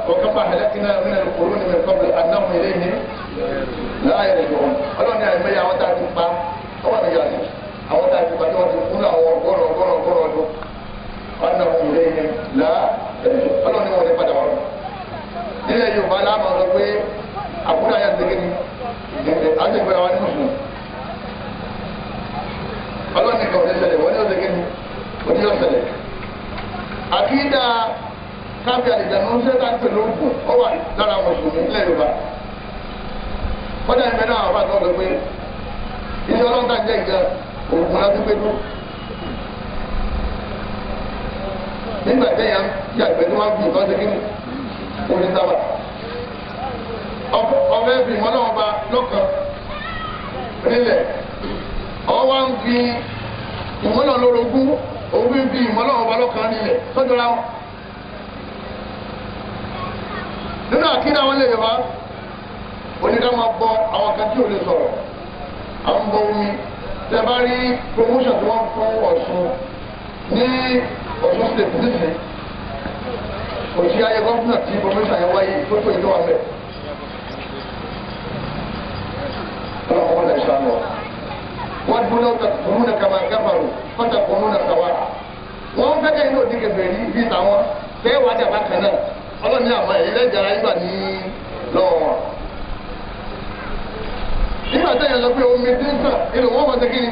وكما هلكنا من القرون من قبل انهم اليهم لا يرجعون Ọlọ́run ní àìmọye àwọn tá a ti pa ọwọ́ àti yàtọ̀ àwọn tá a ti pa tí wọ́n ti kú àwọn ọgọ́rọ̀ ọdún انهم اليهم لا يرجعون Ọlọ́run ní wọn ní padà wọn. nílẹ̀ Yorùbá láàmú ọ̀sọ́ pé àkúrò ayé àti gẹ́gẹ́ àti ìgbéra wa ní mùsùlùmí Ọlọ́run ní kàwé ṣẹlẹ̀ wọ́n ní ọ̀sẹ̀ gẹ́gẹ́ wọ́n ní ọ̀sẹ̀lẹ̀ àkídà kábí àlìjánu ń sẹ́ta ń pèlú ògùn ó wà lára mùsùlùmí nílẹ̀ Yorùbá kọ́dà ìbẹ́ náà wà tó lọ pé iṣẹ́ ọlọ́ńtà jẹ́ ìjà ògùn láti pé dúró nígbà tẹ́yà yàgbẹ́ tí wọ́n bí ìtọ́ sí kíni orí sábà ọ̀fẹ́ fi ìmọ̀ náà ba lọ́kàn nílẹ̀ ọwọ́ ń fi ìmọ̀ náà lórogún òun fi ìmọ̀ náà ba lọ́kàn nílẹ̀ sọ́jọ́ ra wọn. Nínú àkídà wọn lè yọba oníkà máa bọ àwọn kan tí ò lè sọ̀rọ̀ àwọn bọ omi tẹ bá rí promotion tí wọ́n fún Ọ̀ṣun ní Ọ̀ṣun state nísìnyí kò sí ayé gọ́fúnà tí promotion yẹn wáyé tó tó ìjọba mẹ́. ọlọ́run wọn lè ṣàánú ọ wọ́n dúró kúrú ní kàmá gábàrú kọ́tà kúrú ní kàwá wọ́n fẹ́ kẹ́yìn náà dìgbẹ̀ bẹ̀rẹ̀ bí tàwọn bẹ́ẹ̀ wá dàbá kan náà ọlọ́ni àmọ́ ẹ̀yìn lẹ́jà ayégbà ní lọ́wọ́ wọn. nígbà tẹ́yìn lọ pé omi tí ń sàn inú wọn máa ṣe kí ni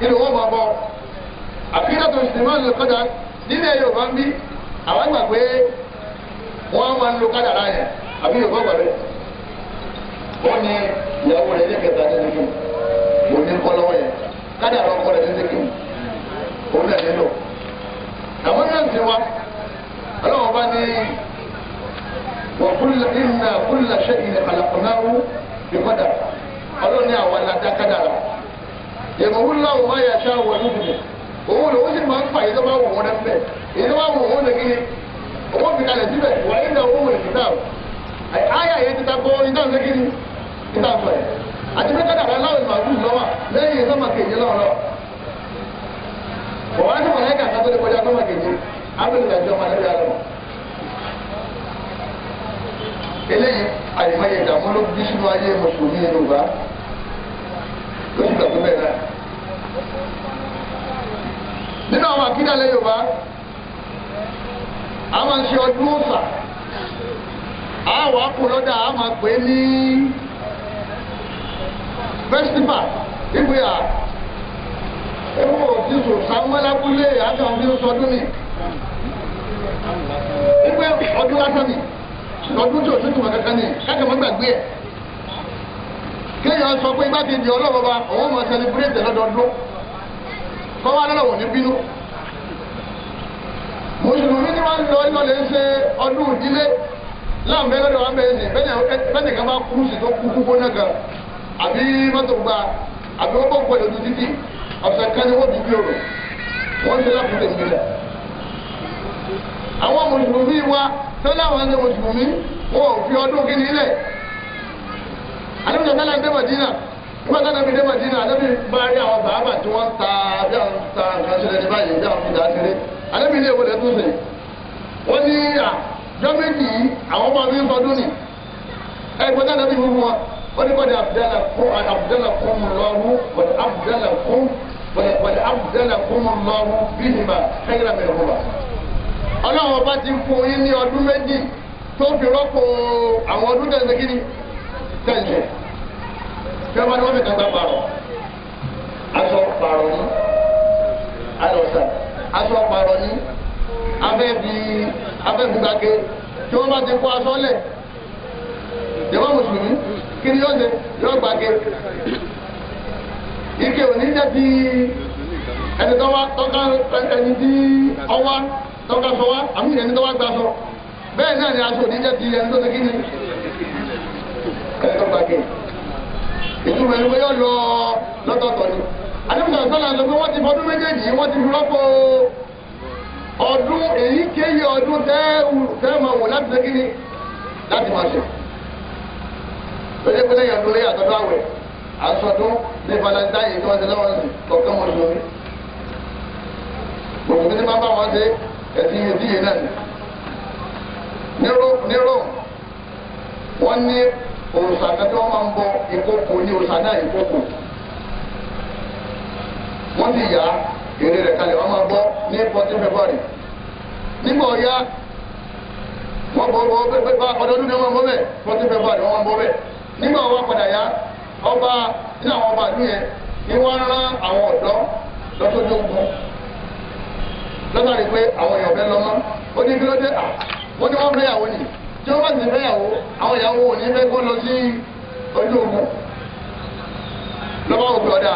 inú wọn máa bọ àfihàn tó ṣe máa ń lo kọ́dà nílẹ̀ Yorùbá ń bí àwọn àgbà pé wọ́n máa ń lo kádàrá yẹn àbí Yorùbá gbà bẹ́ẹ̀. wọ́n ní ìyàwó rẹ̀ ní kẹta ní ṣẹ́kì òun ní kọ́ lọ́wọ́ yẹn kádàrá ọkọ rẹ̀ ní ṣẹ́kì òun náà nílò. àwọn náà ti wá ọlọ́wọ́ bá ní وكل إن كل شيء خلقناه بقدر ọlọ́run ní àwọn aládá kádàrá yẹ̀mọ̀wó láwọn máa yà ṣáà wọ̀ lóbìnrin òun lòun sì máa ń fà yìí tó bá wọ̀ wọ́n dẹ́ bẹ́ẹ̀ èyí tó bá wọ̀ wọ́n lè kíni owó fi kalẹ̀ síbẹ̀ wà á yíra owó wẹ̀ kíta o àyà yẹn ti ta kọ́ ìdáhùn lé kíni kíta fọ̀ ẹ̀ àti pé kádàrá láwọn ìmàlúù lọ́wọ́ lẹ́yìn sọ́mà kejì lọ́wọ́ lọ́wọ́ wọ́n á ní wọ̀nyẹn kàkà tó lè kọjá sọ́mà kejì abẹ́lẹ̀ ìdájọ́ máa lẹ́yìn alọ́ eléyìí àyèmáyé ìdààmú ló bí sínú ayé mùsùlùmí Yorùbá ló ti gbàgbé bẹ́ẹ̀ náà nínú àwọn àkídàlẹ̀ Yorùbá a máa ń ṣe ọdún ọ̀sà a wà kú lọ́dà a máa pè é ní festival ìwé à ewu òtítù sàmúlábúlé àti àwọn bí ó sọdún ni ìwé ọdún lásán ni lọ́dún tí òtútù wọn kankan ni káàkiri wọn gbàgbé ẹ̀ kéèyàn sọ pé igbákejì ọlọ́wọ́ òun máa sẹlẹ̀bírẹ̀tì lọ́dọọdún kọ́wá lọ́wọ́ ní bínú mùsùlùmí ni wọ́n lọ ìlọlẹ̀ ń ṣe ọdún ìdílé láàmú ẹlọ́dọ̀ wọn bẹ̀rẹ̀ sí bẹ́ẹ̀ kan bá kú sí tó kú kúkú náà kan àbí mọ́tò gba àbí wọ́n bọ̀ pẹ̀lú títì ọ̀sẹ̀ kan ni wọ́n bí bí òrò wọ́n ṣe lápútẹ̀ nílẹ̀ àwọn mùsùlùmí wa tó láwọn ẹni mùsùlùmí wọn ò fi ọdún kí nílẹ̀ àdébìsọ̀ sálà ń dé Mádínà nígbà tí àdébì dé Mádínà àdébì bá rí àwọn bàbà tí wọ́n ń ta bí àwọn ta nǹkan sílẹ̀ ní báyìí bí àwọn fi dà á kéré àdébì ilé ìwé lẹ́tún sè wọ́n ní àjọ méjì yìí àwọn ọmọ mi ń fọdún ni ẹgbẹ́ tí àdébì fún wọn wọ́n ní kọ́ni abdala kún lọ́rù wọ́n abdala kún lọ́rù bí ìgbà kẹ́kẹ́rẹ́ mi lọ́wọ́ ọlọ́run ọba ti fún yín ní ọdún méjì tó fi rọ́pò àwọn ọdún tẹ̀sẹ̀ kí ni tẹ̀sẹ̀ kí wọ́n bá ní wọ́n fi kàtà pààrọ̀ aṣọ pààrọ̀ ní alọ́sà aṣọ pààrọ̀ ní abẹ́bùgbàgbé tí wọ́n bá ti kó aṣọ lẹ̀ jẹ́wọ́ mùsùlùmí kí ni yóò ṣe yóò gbàgbé ike òní jẹ́ ti ẹni tó wá tọ́ka ẹni tí ọwá tọ́ka sọ wá àmì ẹni tó wá gbà sọ bẹ́ẹ̀ náà ni aṣọ òní jẹ́ ti ẹni tó ṣe kí ni ẹni tó gbàgbé ìtumọ̀ ẹni pé yóò lọ lọ́tọ̀ọ̀tọ̀ ni adébísọ̀ sọ́la ń sọ pé wọ́n ti fọdún méjèèjì wọ́n ti fi rọ́pò ọdún èyíkéyìí ọdún tẹ́ máa wò láti ṣe kí ni láti máa ṣe lóye pé lẹ́yìn ọdún lẹ́yìn àtọ́dún àwẹ̀ àsọdún ní valentine tí wọ́n ti lọ́wọ́ sí kọ̀ọ̀kan mọ̀ lórí gbogbo tí máa bá wọn ṣe ẹ̀sìn ìdíye náà ní Rome wọ́n ní òòṣà kan tí wọ́n máa ń bọ ìkókò ní òòṣà náà ìkókò wọ́n ti yá èrè rẹ̀ kalẹ̀ wọ́n máa bọ́ ní 14 February nígbà ọ̀ya wọ́n bọ̀ ọdọọdún ní wọ́n bọ́ bẹ́ẹ̀ 14 February wọ́n bọ́ bẹ́ẹ̀ nígbà wọn padà yá ọba nínú àwọn ọba ìlú yẹn ni wọ́n rán àwọn ọ̀dọ́ lọ́sọ́jọ́ ogun lọ́sàrí pé àwọn èèyàn fẹ́ lọ́mọ́ ó ní kí ló dé wọ́n ní wọ́n fẹ́yàwó nì tí wọ́n bá sì fẹ́yàwó àwọn ìyàwó ò ní fẹ́ kó lọ sí ojú ogun lọ́wọ́ òbí ọ̀dà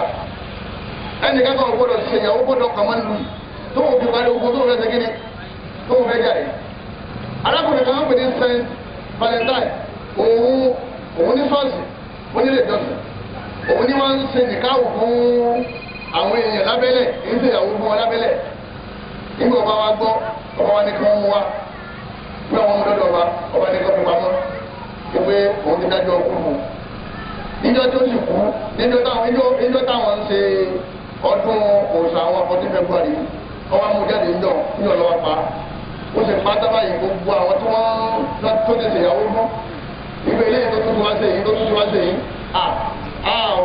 ẹnì kankan gbọ́dọ̀ ṣe ìyàwó gbọ́dọ̀ kàmá lù tó wọ́n fi parí ogun tó wọ́n fẹ́ ṣe kíni tó wọ́n fẹ́ jáde arákùnrin kan wọ́n pè ní Saint Valentine òun ní ṣọ́ọ̀ṣì onílé ìjọsìn òun ní wọ́n ń ṣe nìkáwò fún àwọn èèyàn lábẹ́lẹ̀ èyí tó ìyàwó fún wọn lábẹ́lẹ̀ nígbà ọba wa gbọ́ ọba wa ní kí wọ́n mú wa pé àwọn ọmọdé ọba ní kí wọ́n fi pamọ́ pé òun ti dájọ́ ọkùnrin mu níjọ́ tó sì kú níjọ́ táwọn ń ṣe ọdún òòṣà àwọn 14 February ọba mú jáde níjọ́ lọ́wọ́ pa ó sì pa tábàyè gbogbo àwọn tí wọ́n tó ti ṣèyàwó fún ìgbé eléyìí tó tuntun wá sí èyí tó tuntun wá sí èyí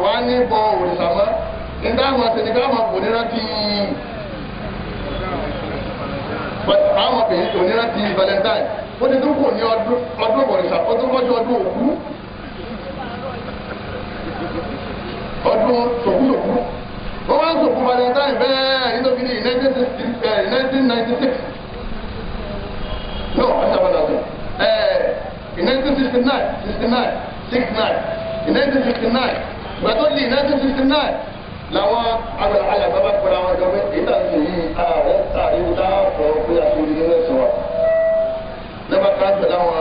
wá ní bọ òrìṣà mọ́ nígbà àwọn àtẹnìkà àwọn kò nira ti àwọn kò nira ti Valentine ó ti tún kò ní ọdún òrìṣà ó tún kọjú ọdún òkú ọdún sòkúsòkú wọ́n wá ń sòkú Valentine bẹ́ẹ̀ nítorí ní 1996 no ọ̀sẹ̀ àbàdàn in 1969 in 1969 gbàtọ́ di 1969 làwọn àgbàlagbà bàbá kọ́ra wọn jọ pé ìta ń sèyí ààrẹ àríwú dáàbò pé àtúndì nínú ẹ̀sìn wa lẹ́bà káàtó láwọn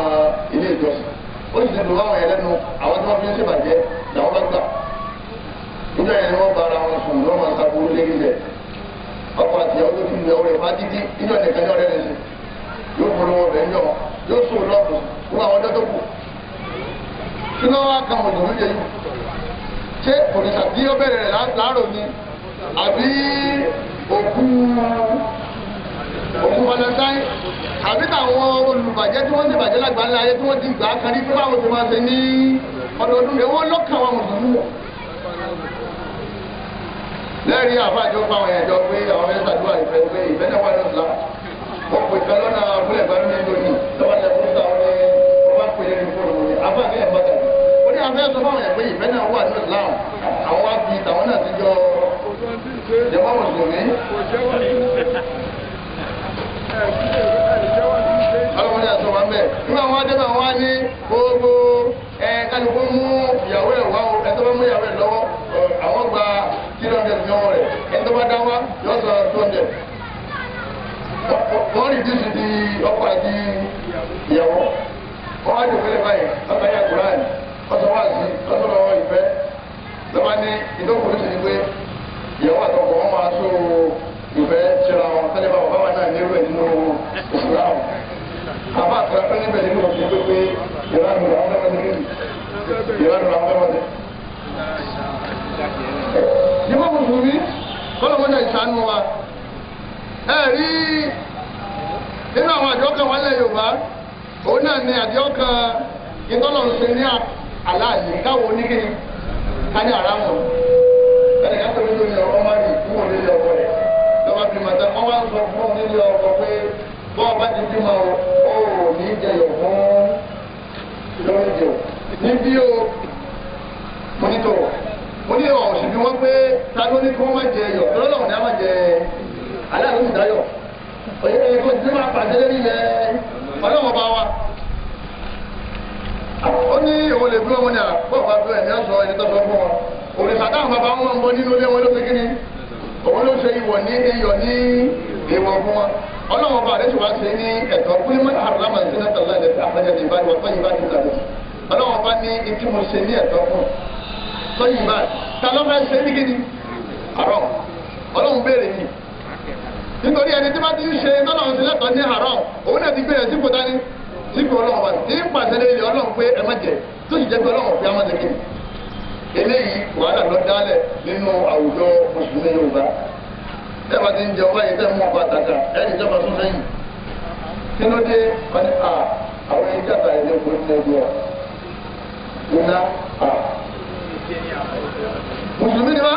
ilé ìjọsìn ó sì ti dùn láwọn yẹn lẹ́nu àwọn tí wọ́n fi ń ṣèbàjẹ́ làwọn bá gbà níjọ́ yẹn ni wọ́n bá ara wọn sùn lọ́wọ́ máa ń sàbúrú lẹ́yìn rẹ̀ ọkọ̀ bá dídí níjọ́ nìkan ní ọ̀rẹ́ rẹ̀ sí yóò polówó rẹ̀ ńjọ́ yóò sùn lọ́ọ̀kù fún àwọn ọjọ́ tó kù kí ló wá kan mùsùlùmí yẹ yìí ṣé òrìṣà tí ó bẹ̀rẹ̀ rẹ̀ láàárọ̀ ni àbí òkú valentine àbí táwọn olùbàjẹ́ tí wọ́n ti bàjẹ́ lágbàlá ayé tí wọ́n ti gbà á kan ní pé báwo ti máa ṣe ní ọdọọdún èwo lọ́kàn àwọn mùsùlùmí wọ̀. lẹ́rìí àfáàjọ pa àwọn ẹ̀jọ́ pé àwọn ẹ̀ṣẹ̀ àdúrà ìfẹ́ pé ìfẹ́ náà wà lọ́sùlá wọ́n pè kán lọ́nà abúlé ìgbàlú ní ìlú lọ́wọ́ ilẹ̀ fún sáwọn ní wọ́n bá pè é ní fóònù ní àfáàní ẹ̀ bàtà ó ní afẹ́ sọ fáwọn ẹ̀ pé ìfẹ́ náà wà ní Islam àwọn wá fi tàwọn náà ti jọ jẹ́wọ́ mùsùlùmí. ọlọ́run ní àṣọ wa mẹ́ nígbà wọn adé náà wá ní gbogbo kálukú mú ìyàwó ẹ̀ wá o ẹ̀tọ́ bá mú ìyàwó ẹ̀ lọ́wọ́ àwọn gba 300 ní ọwọ́ rẹ̀ ẹ̀tọ́ bá dá wá yọ sọ 200. wọ́n rí dísù di ọkọ àti ìyàwó wọ́n á dùn fẹ́lẹ́ báyìí ọkọ ayé àkùrán ọsọ wá sí ọsọ lọ́wọ́ ìfẹ́ lọ́wọ́ ní ìdókòwò sí ni pé ìyàwó àtọkọ wọn máa tó ìfẹ́ ṣẹlẹ̀ àwọn tẹ́lẹ̀ bá wọn bá wà náà nírú ẹ̀ nínú ìsìlámù àbá àtúrà níbẹ̀ nínú òfin pé ìlànà àwọn ọmọdé ìlànà àwọn ọmọdé. Ìmọ̀ mùsùlùmí kọ́lọ́mọdé ìsànú wa ẹ rí nínú àwọn àjọ kan wọlé Yorùbá òun náà ní àjọ kan ìtọ́lọ̀ ń ṣe ní aláàlì káwọn oníkiri ká ní ara wọn ẹnì kan tó ń lò ní ọkọ má rí fún òun nílé ọkọ rẹ lọ́wọ́ bí màtá wọ́n wá ń sọ fún òun nílé ọkọ pé bọ́ọ̀ bá ti bímọ o ò ní jẹyọ fún lórí jẹ o níbí o mọ́nítọ̀ mo ní ọ̀sìn bí wọ́n pé ta ló ní kí wọ́n má jẹ ẹyọ lọ́lọ́run ní a má jẹ aláàlú ìdáyọ̀ òye kò tí máa pàṣẹ lórí ilẹ̀ ọlọ́wọ́ bá wa. ó ní òun lè bí wọn ní àbọ̀ bá bí ẹ̀mí ọ̀sọ̀ ẹni tó sọ fún wọn òrìṣà táwọn bàbá wọn ń bọ nínú ilé wọn ló fi kíni òun ló ṣe ìwọ̀ ní iyọ̀ ní ìwọ̀ fún wọn ọlọ́wọ́ bá àdéṣù wá ṣe ní ẹ̀tọ́ fún ní mọ́tà àrùlámà ní sínú tàlá ẹ̀ àfẹ́jẹ́ ti ìbáraẹni wọ́n tọ́yìn bá ti sàlẹ̀ ọlọ́wọ́ bá ní ikú mo ṣe ní ẹ̀tọ́ fún tọ́yìn bá ta ló fẹ́ ṣe ní kíni àrọ̀ ọlọ́run béèrè yìí nítorí ẹni tí bá ti ń ṣe tọ́lọ́run ti lẹ́tọ̀ọ́ ní àrọ̀ òun náà ti gbé sípò dání sípò ọlọ́run wa tí ń pàṣẹ lé ilé ọlọ́run pé ẹ má jẹ tó sì jẹ́ pé ọlọ́run fi amọ̀ ṣẹ́kì eléyìí wàhálà lọ dálẹ̀ nínú àwùjọ mùsùlùmí Yorùbá ẹ bá ti ń jẹ ọba yìí tẹ́ mú ọba àtàkà ẹni jẹ́ máa tún sẹ́yìn kí ló dé wọn ni àwọn ẹni jàpá ẹni kò ní ẹgbẹ́ ọ ìná mùsùlùmí ni wá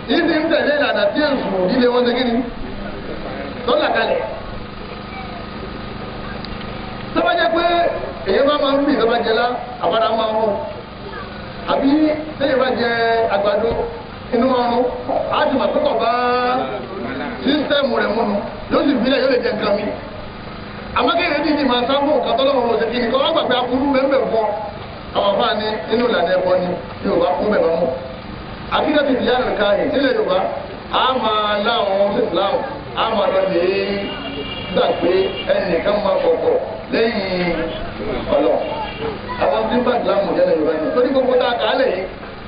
yìí ti ń tẹ̀lé ìlànà tí èsù ìdílé wọn ṣe kí ni lọ́là kalẹ̀. Tọ́ba jẹ́ pé èyí bá máa ń bì tọ́ba jẹ lá àbára máa ń mú. Àbí lẹ́yìn bá jẹ àgbàdo inú máa ń mú. Á ti mà pẹ́kọ̀ bá sísítẹ́ẹ̀mù rẹ̀ múnu. Yóò sì bílẹ̀ yóò lè jẹ nǹkan mi. Àmọ́kẹ́yẹ ti di máa sábò nǹkan tọ́lọ́mọ wọn ṣe kí ni kọ́ wọ́n gbàgbé aburú mẹ́mbẹ̀ fọ́. Àwọn afáà ní nínú ìlànà ẹ̀bọ ni Yorùbá kún bẹ̀ máa mú. Àkíkà ti dìyà nìka yìí sílẹ̀ Yorùbá á máa láwọn Ìsìlámù á máa lọ lè gbà pé ẹnìkan máa kọ̀kọ̀ lẹ́yìn ọ̀lọ́. Àwọn tí ń bá Ìsìlámù jẹ́ Yorùbá ni. Torí gbogbo tá a kà á lẹ̀ yìí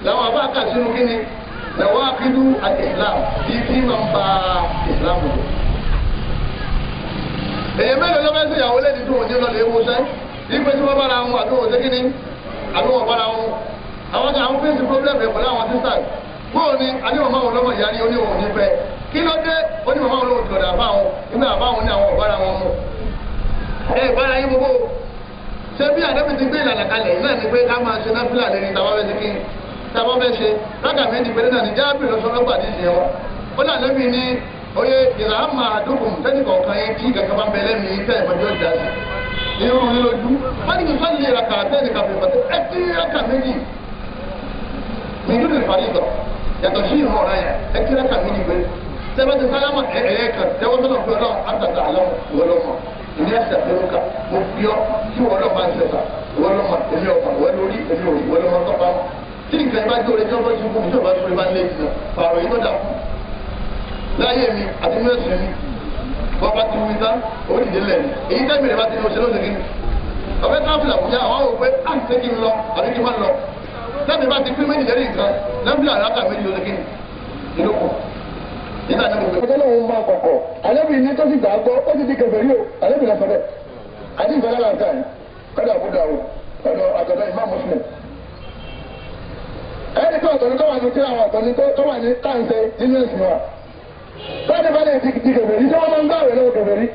làwọn afáà kà sínú kíni làwọn akíndú àti Ìsìlámù bíi tí máa ń ba Ìsìlámù lọ. Èyí mélòó ló fẹ́ sí ìyàwó lẹ́ni tó wọ́n ti lọ lè wo sẹ́ ìgbé tí wọ́n bára wọn àbí wọ́n ṣe kíni àbí wọ́n bára wọn. Àwọn tí àwọn fèsì pọ́blẹ́mù ẹ̀ pẹ̀lú àwọn sisters bóò ni anímọ̀mọ́ wọn lọ́mọ ìyá ni oníwọ̀n ní fẹ́ kí ló dé onímọ̀mọ́ wọn lọ́wọ́ tìlọ̀dà àbáwọn nígbà àbáwọn ní àwọn ọ̀bára wọn mú. Ìbára yín gbogbo ṣé bí àdébí ti gbé ìlànà kalẹ̀ náà ni pé ká máa ṣe náfìlà lẹ́ni tàbá fẹ́ ṣe kí tàbá fẹ́ ṣe lága méjì péré náà ní jábì lọ́sọ̀rọ̀gbà ní ìṣẹ́ wọn. Ó là lẹ́bi ní oyè ìlànà àdókùn tẹ́nì kọ̀ọ̀kan yẹn kí kankan bá ń bẹ lẹ́mìí tẹ́ ìmọ̀jọ́ ìjà sí. Irú ni lójú wọ́n ní kí sọ́ọ̀lì yẹra kà tẹ́nì kàfẹ́ pàtẹ́ ẹ ti rákà méjì nínú ìfàlìtọ̀ yàtọ̀ sí ìmọ̀ ọ̀rá yẹn ẹ kíra kà méjì pé tẹ́wọ́n ti sálámà ẹ̀ẹ́ kan tẹ́wọ́n tó lọ fi ọlọ́run àtàtà àlọ́mù ìwọlọ́mọ ìní ẹ̀sẹ̀ àfẹ́rúkà mo fi ọ́ tí wọ́n bá ń ṣẹ̀ṣà ìwọlọ́mọ èmi ọ̀pá ìwọ lórí èmi òrì ìwọlọ́mọ tó bá wọn. tí nǹkan ìbá jó lẹ́jọ́ bá ṣubú mi tó bá ṣubú ìbá lé ìsìn pààrọ̀ yìí tó dà fún. láyé mi àti mẹ́sìn mi wọ́n bá ti wí tán oríṣiríṣi lẹ́nu èyí tẹ́mi rẹ̀ bá ti ní oṣù lóṣù kí ọ̀fẹ́ káfíńlà fúnjá àwọn àwọn òpé à ń ṣe kí n lọ àbí kí n má lọ lẹ́mi bá ti pín méjì lérí nǹkan lẹ́mi àràkà méjì lóṣù kí n ìlú kù nígbà tí mo gbé. ọjọ́ náà ń máa kọ̀kọ̀ alẹ́bí ní tó ti gbà gbọ́ ó ti di kèfèrí o alẹ́bí lọ sọ́dẹ̀ àti ìfẹ́lẹ́ láǹkà yìí kọ́dà àbúdà o ọ̀dọ̀ àtọ̀dọ̀ Imam Muslim. ẹni tó ọ̀tọ̀ ní tó wà ní tí àwọn ọ̀tọ̀ ní tó wà ní táǹsẹ̀ nínú ìsìn wa. báyìí bá lè di kèfèrí tí wọ́n máa ń gbà rẹ̀ lọ́wọ́ kèfèrí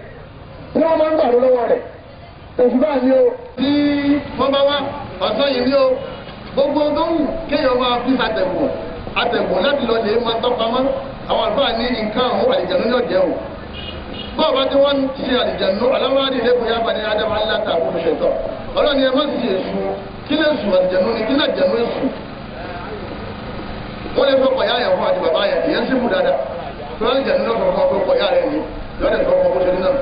tí wọ́n máa ń gbà lọ́wọ́ rẹ̀ òṣùbà ni o. tí wọ́n bá wá ọ̀sán yìí ni o gbogbo tó wù kéèyàn máa fi àtẹ̀gùn láti lọ lè máa tọ́pamọ́ àwọn àlùfáà ní nǹkan àwọn àlìjànú náà jẹ́ o. bọ́ọ̀ bá tí wọ́n ti ṣe àlìjànú aláwárí lẹ́kùn yá bani ádámù aláta àbúrò ṣètò ọlọ́ni ẹ má sì èṣù kí lè sùn àlìjànú ni kí lè jẹ̀nú èṣù. wọ́n lè fọkọ̀ yá yẹn fún àti bàbá yẹn ìyẹn sì mú dáadáa tó àlìjànú náà fọkọ̀ yá rẹ̀ ni lọ́dẹ̀ fọkọ̀ bó ṣe ní náà.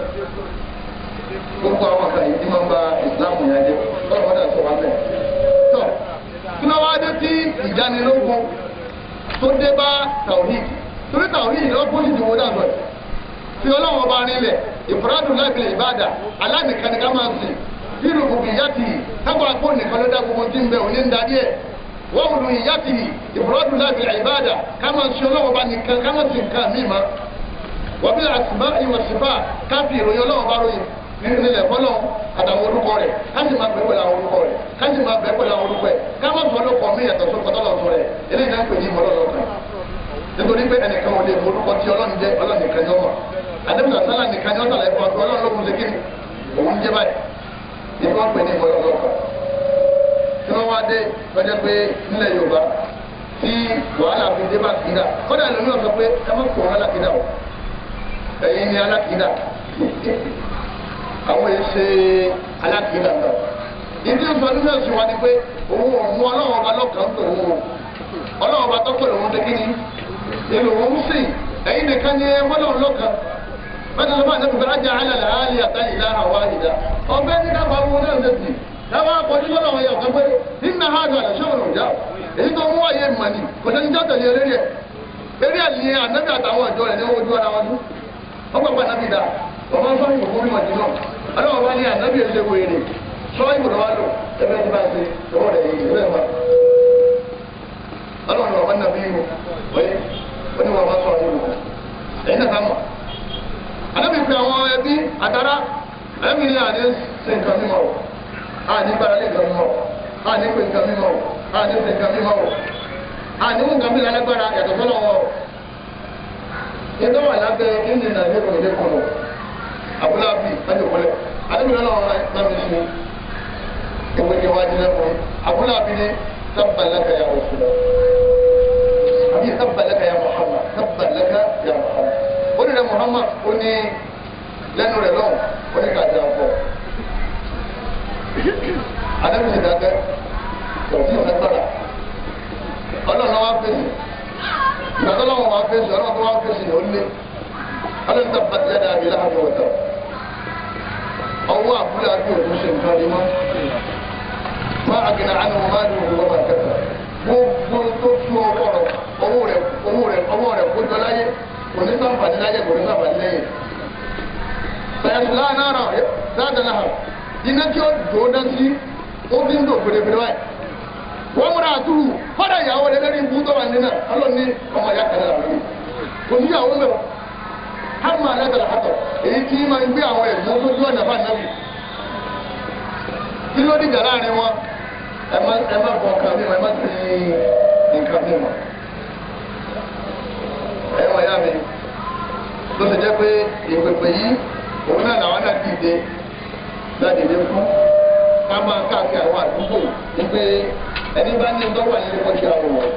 gbogbo àwọn kan yìí ti máa ń ba ìsìlámù yẹn jẹ́ bọ́ọ̀ wọ́n dà sọ wá bẹ́ẹ̀. tọ́ kí wọ́n wá dé tí ìjánilógún tó dé bá tàwíìd torí tàwíìd lọ́pọ̀sì ti wo dàgbà fi ọlọ́wọ́ bá rinlẹ̀ ìfúrádùn láìpẹ́ ìbáàdà aláàmìkan ni ká máa sìn bírù gbogbo ìyàtì kápọ̀ àpò nìkan ló dá gbogbo tí ń bẹ òní ń darí ẹ̀ wọ́n wùlù ìyàtì ìfúrádùn láìpẹ́ ìbáàdà ká máa sìn ọlọ́wọ́ bá nìkan ká máa sìn nǹkan míì má wọ́n bí àtìmá ìwọ̀sìfà káfí ìròyìn ọlọ́wọ́ bá ròyìn nílẹ̀ fọlọ́ àtàwọn orúkọ rẹ̀ káṣí máa bẹ̀ pẹ̀lú àwọn orúkọ rẹ̀ káṣí máa bẹ̀ pẹ̀lú àwọn orúkọ rẹ̀ ká má sọ lóko mí yàtọ̀ tó kọ́tọ́ lọ́sọ rẹ̀ eléyìí náà ń pè ní ìmọ̀lọ́lọ́kan nítorí pé ẹnìkan ò lè mọ orúkọ tí ọlọ́run jẹ́ ọlọ́run nìkan yọ wà àdébùsà sálà nìkan yọ sàlẹ̀ fún ọlọ́run lókun ṣe kíni òun jẹ́ báyìí ìfọ́n pè ní ìmọ̀lọ́lọ́kan tí wọ́n wá dé lọ́jọ́ pé nílẹ̀ Yorùbá tí wàhálà fi dé bá kìdá kọ́dà lómi ọ̀sọ́ pé ẹ má kó alákìdá o ẹ̀yin ni alákìdá àwọn yẹn ṣe alákìdá náà ìdí ìfọ̀ nínú ẹ̀sùn wa ni pé òun ò mú ọlọ́run ọba lọ́kàn tó òun ọlọ́run ọba tó pẹ̀lú òun dékìní èlò òun sì ẹ̀yin nìkan ní ọlọ́run lọ́kàn bẹ́ẹ̀ ni wọ́n ti fẹ́ ajá alẹ́ àálí àtàlì lára wá ìdá ọbẹ̀ ní ká bàbá wọn náà ṣe sì dábàá àpọ̀jù lọ́nà wọn yẹ ọ̀kan pé nínú àádọ́ àlẹ́ ṣọ́ọ̀rọ̀ ìjà èyí tó mú àyè mọ̀nì kò sẹ́ni jọ́ tẹ̀lé eré àlìyé ànábì àtàwọn ọ̀jọ́ rẹ̀ ní ojú ara wọn dún ọgbà ànábì dá ọmọ sọ́yìn òkú mímọ̀ jù náà ọlọ́wọ́ wá ní ànábì ẹ̀ṣẹ̀ wèrè sọ́yìn òkú wá lò ẹgbẹ́ tí bá ṣe owó rẹ̀ yìí ìwé ẹ̀fà ọlọ́run ọ̀pá nàbí ìwò wọ́yẹ́ oníwọ̀n bá sọ̀rọ̀ ìwò ẹ̀yìn náà sámọ̀ ànábì pé àwọn ẹbí àtàrà ẹ̀mí ní àdé ṣe nǹkan mímọ́ o àní gbára lé nǹkan mímọ́ o àní pé nǹkan mímọ́ o àní ṣe nǹkan mímọ́ o àní mú nǹkan mímọ́ alágbára yàtọ̀ sọ́nà wọn o ètò wà lábẹ́ ìnìyàn ìlẹ́kọ̀ọ́ abúlábì ẹnìkọ́lẹ̀ alẹ́bìnrin náà wọn náà mi sùn ìwé ni wájú lẹ́kọ̀ọ́ abúlábì ni tabbalaka ya Rasulullah àbí tabbalaka ya Muhammad tabbalaka ya Muhammad ó ní rẹ Muhammad ó ní lẹ́nu rẹ̀ lọ́wọ́ ó ní ká dá fọ́ alẹ́bìnrin dàgẹ́ òtí ìfagbára ọlọ́run wa fèsì ìgbàdọ́lọ́wọ́ wa fèsì ọlọ́run tó wa fèsì ní ó lé ọlọ́run tabbat yada abi lahab wa tab ọwọ́ àbúlé àbí òkú ṣe nǹkan ní wọn má àgìnà àná wọn má dùn wọn máa kẹta gbogbo tó tú owó rẹ̀ kójọ láyé kò ní sàǹfààní láyé kò ní sàǹfààní lẹ́yìn. sàyẹ̀sùn láàánú àrà dáadáa náà iná tí ó dòó dá sí ó ti ń dò gbèdégbèdé wáyé wọ́n múra àtúrù fọ́dà ìyàwó rẹ̀ lẹ́rìí ibú tó wà nínú ọlọ́ni ọmọ ìyá kan náà kò sí ìyàwó mẹ́wàá hàmà alẹ́dàlá àtọ̀ èyí tí máa ń gbé àwọn ẹ̀gbọ́n tó dúró nàfà nàbì kí ló dìjà láàrin wọn ẹ má bọ nǹkan mímọ́ ẹ má ti nǹkan mímọ́ ẹ wọ ya mi ló ṣe jẹ́ pé ìpèpè yìí òun náà làwọn náà dìde láti lè fún ká máa káàkiri àwọn àdúgbò ní pé ẹni bá ní tọ́wà nínú kọ́ṣẹ́ àwọn wọ̀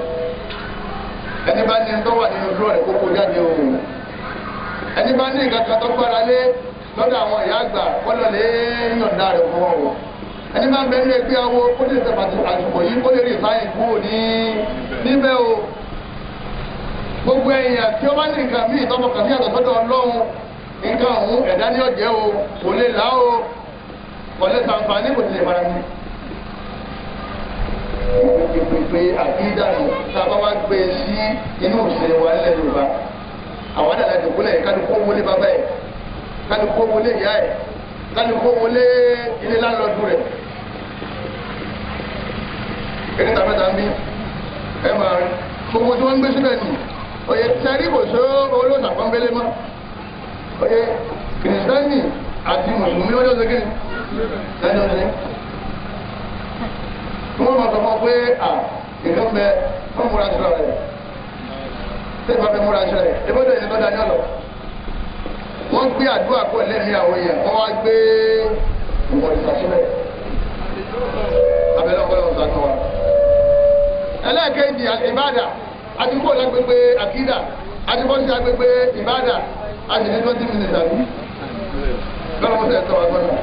ẹni bá ní tọ́wà nínú dúró rẹ̀ kókó jáde òun ẹni bá ní nǹkan kan tó gbára lé lọ́dọ̀ àwọn ìyá àgbà kọ́lọ̀ lé yọ̀ǹda rẹ̀ fún wọn wọ̀ ẹni bá ń bẹ nínú ẹgbẹ́ awo kó lè sẹ̀fàtì àsùkò yìí kó lè rí sáyẹn kúrò níbẹ̀ o gbogbo èèyàn tí ó bá ní nǹkan míì tọ́mọ kàn sí àtọ̀tọ̀ Ọlọ́run nǹkan ọ̀hún ẹ̀dá ní ọ̀jẹ́ o kò lè là o kò lè sàǹfààní kò sì lè fara ní. ìpèpè àkídànù tá a bá wá gbé e sí inú òṣèlú wa nílẹ̀ Yorùbá àwọn àdàlà ìdòkúlẹ̀ kálukú wọlé bàbá ẹ̀ kálukú wọlé ìyá ẹ̀ kálukú wọlé ilé lálọ́dù rẹ̀ kí ni tàbẹ́tà ń bí ẹ máa rí gbogbo tí wọ́n ń gbé síbẹ̀ nù oye sẹ́rí kò só olóòtú àpọ́nbélé mọ́ oye kìrìsìtẹ́nì àti mùsùlùmí ọjọ́ ṣe kíni lẹ́jọ́ ṣe. tí wọ́n máa sọ fún ọ pé ìkan bẹ wọ́n múra sí ọ̀rẹ́ tí ìfọ̀ fẹ́ múra sí ọ̀rẹ́ ìbọ̀dọ̀ ìní tó dáná lọ. wọ́n gbé àdúrà kó lẹ́mí àwọn èèyàn wọ́n wá gbé ìwọ̀n ìsàsílẹ̀ abẹ́lẹ́ ọ̀pọ̀lọpọ̀ sànù wa. ẹlẹ́ẹ̀kejì ìbádà àdúgbò lágbègbè àkídà àdúgbò sí agbègbè ìbádà àti ní 20 minutes àbí lọ́wọ́ mọ́tò ẹ̀tọ́ wa gbọ́dọ̀.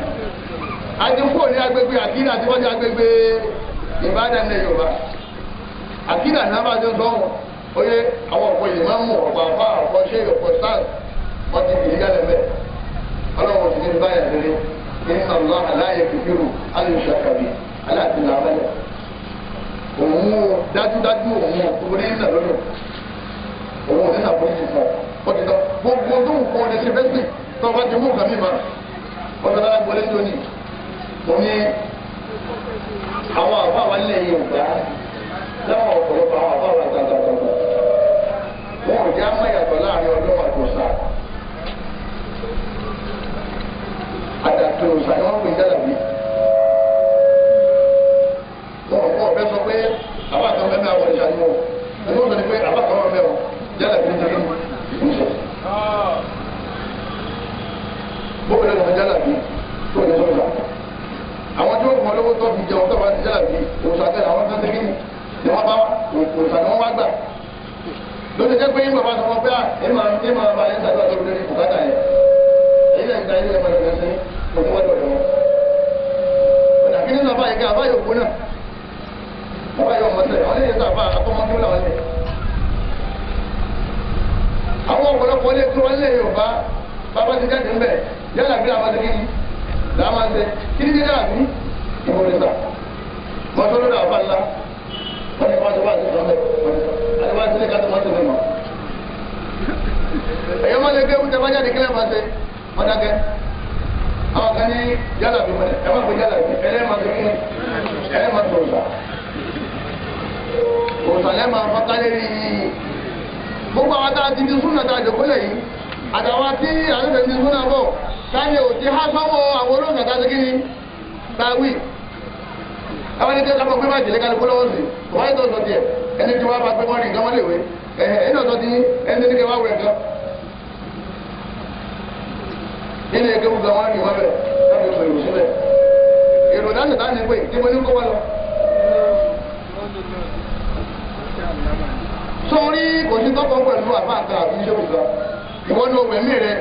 àdúgbò ní agbègbè àkídà àti wọ́n ní agbègbè ìbádà ní Yorùbá. àkídà náà bá ti ń sọ́wọ́ oyè àwọn ọ̀pọ̀ yìí máa ń mú ọ̀pọ̀ àfá ọ̀pọ̀ ṣé ọ̀pọ̀ sáà wọ́n ti kìí yálẹ̀ bẹ́ẹ̀. ọlọ́wọ́ ti ní báyà lélẹ̀ inna Allah la yaghfiru an yushraka bihi aláàtì làmẹ́lẹ̀. òun dájúdájú òun orí ń nà lọ́dọ̀ òun ò ní nà fún ìfọ̀ ó ti tọ́ gbogbo tó ń kọ́ ọ ní ṣe fẹ́ sìn tó bá ti mú nǹkan mi máa wọ́n tọ́lá gbọ́lé tó ní mo ní àwọn àbá wa nílẹ̀ Yorùbá láwọn ọ̀pọ̀lọpọ̀ àwọn àbá wa gbàgbàgbà wọn ò já mẹ́yàtọ̀ láàrin ọlọ́wọ́ àtòsà àdàtò òsà ni wọ́n pè jálàbí wọn kọ́ ọ̀fẹ́ sọ pé àbá kan mẹ́mẹ́ àwọn ìṣàlùmọ́ ẹni wọ́n sọ ni pé àbá kan mẹ́mẹ́ wọn jálàbí ń jẹ́ ìṣọ̀ bóyá lè wọ́n jálàbí tó ní sọ́dọ̀ àwọn tí wọ́n kọ́ lówó tó fi jẹun tó bá ti jálàbí òṣàtẹ̀ àwọn tó ń segin ni wọ́n bá òṣà ni wọ́n wá gbà lóṣù jẹ́ pé yín bàbá sọ fún pé ẹ máa bá yín sàdúrà tó lórí bùkátà yẹn èyí lẹ́yìn tí ayé ẹ̀ máa lọ́ọ́ sí òní wọ́n dọ̀dọ̀ wọn. ọ̀nà kí nínú àbáyé ká àbáyé òkú náà àbáyé ọmọọ̀sẹ̀ àwọn ilé ìta àbá àkọ́mọ́kí wọn làwọn lẹ̀. àwọn ọ̀pọ̀lọpọ̀ ilé tí wọ́n lé Yorùbá bàbá ti jáde ńbẹ yálà bí àwọn adé làwọn ṣe kí ni dídá àbí ìwọ ní sà mọ́tò lórí àbá ńlá wọ́n ní wọ́n ti wá sí ìjọba àti wọ́n ti lé kátó mọ́tò mímọ́. èyí wọ́n lè gbé wúdẹ bá jáde kílẹ̀ máa ṣe wọ́n dákẹ́ àwọn kan ní yálà bí wọ́n ẹ má gbé yálà bí ẹlẹ́mà tó kí ẹlẹ́mà tó ọ̀sà ọ̀sà lẹ́mà fọ́kálẹ́ rí gbogbo àwọn tá a ti di súnà tá a jòkó lẹ̀ yìí àtàwọn tí àlùfẹ́ ti súnà bọ̀ káyé ò ti há sọ́wọ́ àwọn olóògùn àtàwọn kí ni táwí. àwọn ẹni tí wọ́n gbé máa jèlé kálukú lọ́wọ́ sí wọ́n yẹ tó sọ tiẹ̀ ẹni tí wọ́n bá gbé wọ́n rí nǹkan wọ́n lè wé ẹni ọ̀sọ́ ti ẹni ní kí wọ́n wẹ̀ gan. nínú ẹgbẹ́ gbogbo àwọn àrùn wọn bẹ̀ láti sọ èrò sílẹ̀ èrò dáṣẹ̀ tá ní pé tí mo ní kó wá lọ. sórí kò sí tọ́kọ̀ pẹ̀lú àbáǹkà àbí iṣẹ́ òṣùwà ìwọ ní owó ẹ̀mí rẹ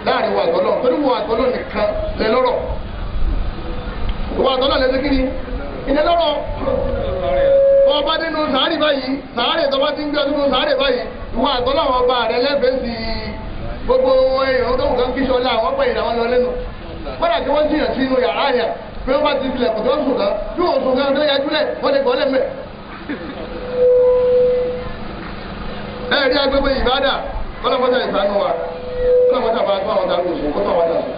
láàrin wa àtọ́lọ́ torí wo àtọ́lọ́ nìkan lẹ lọ́rọ̀ ìwọ àtọ́lọ́ lẹ sí kíni ilé lọ́rọ̀ ọba nínú sàárì báyìí sàárì tọ́ba ti ń gbé ọdún sàárì báyìí ìwọ àtọ́lọ́ àwọn ọba rẹ lẹ́fẹ̀ẹ́ sí gbogbo èèyàn tó ń kàn kí sọlá àwọn pẹ̀lú ìdáwọn lọ lẹ́nu kọ́dà tí wọ́n jìyàn sí inú yàrá yẹn pé wọ́n bá ti filẹ̀ kò tó ń sùn kan bí wọ́n sùn kan tó yẹjú lẹ̀ wọ́n lè gbọ́ lẹ́mẹ̀. ẹ̀rí agbègbè ìbádà kọ́lọ́mọ́tà ìsànú wa kọ́lọ́mọ́tà bá tó àwọn tàbí òṣèlú kọ́tọ̀ àwọn dàsù.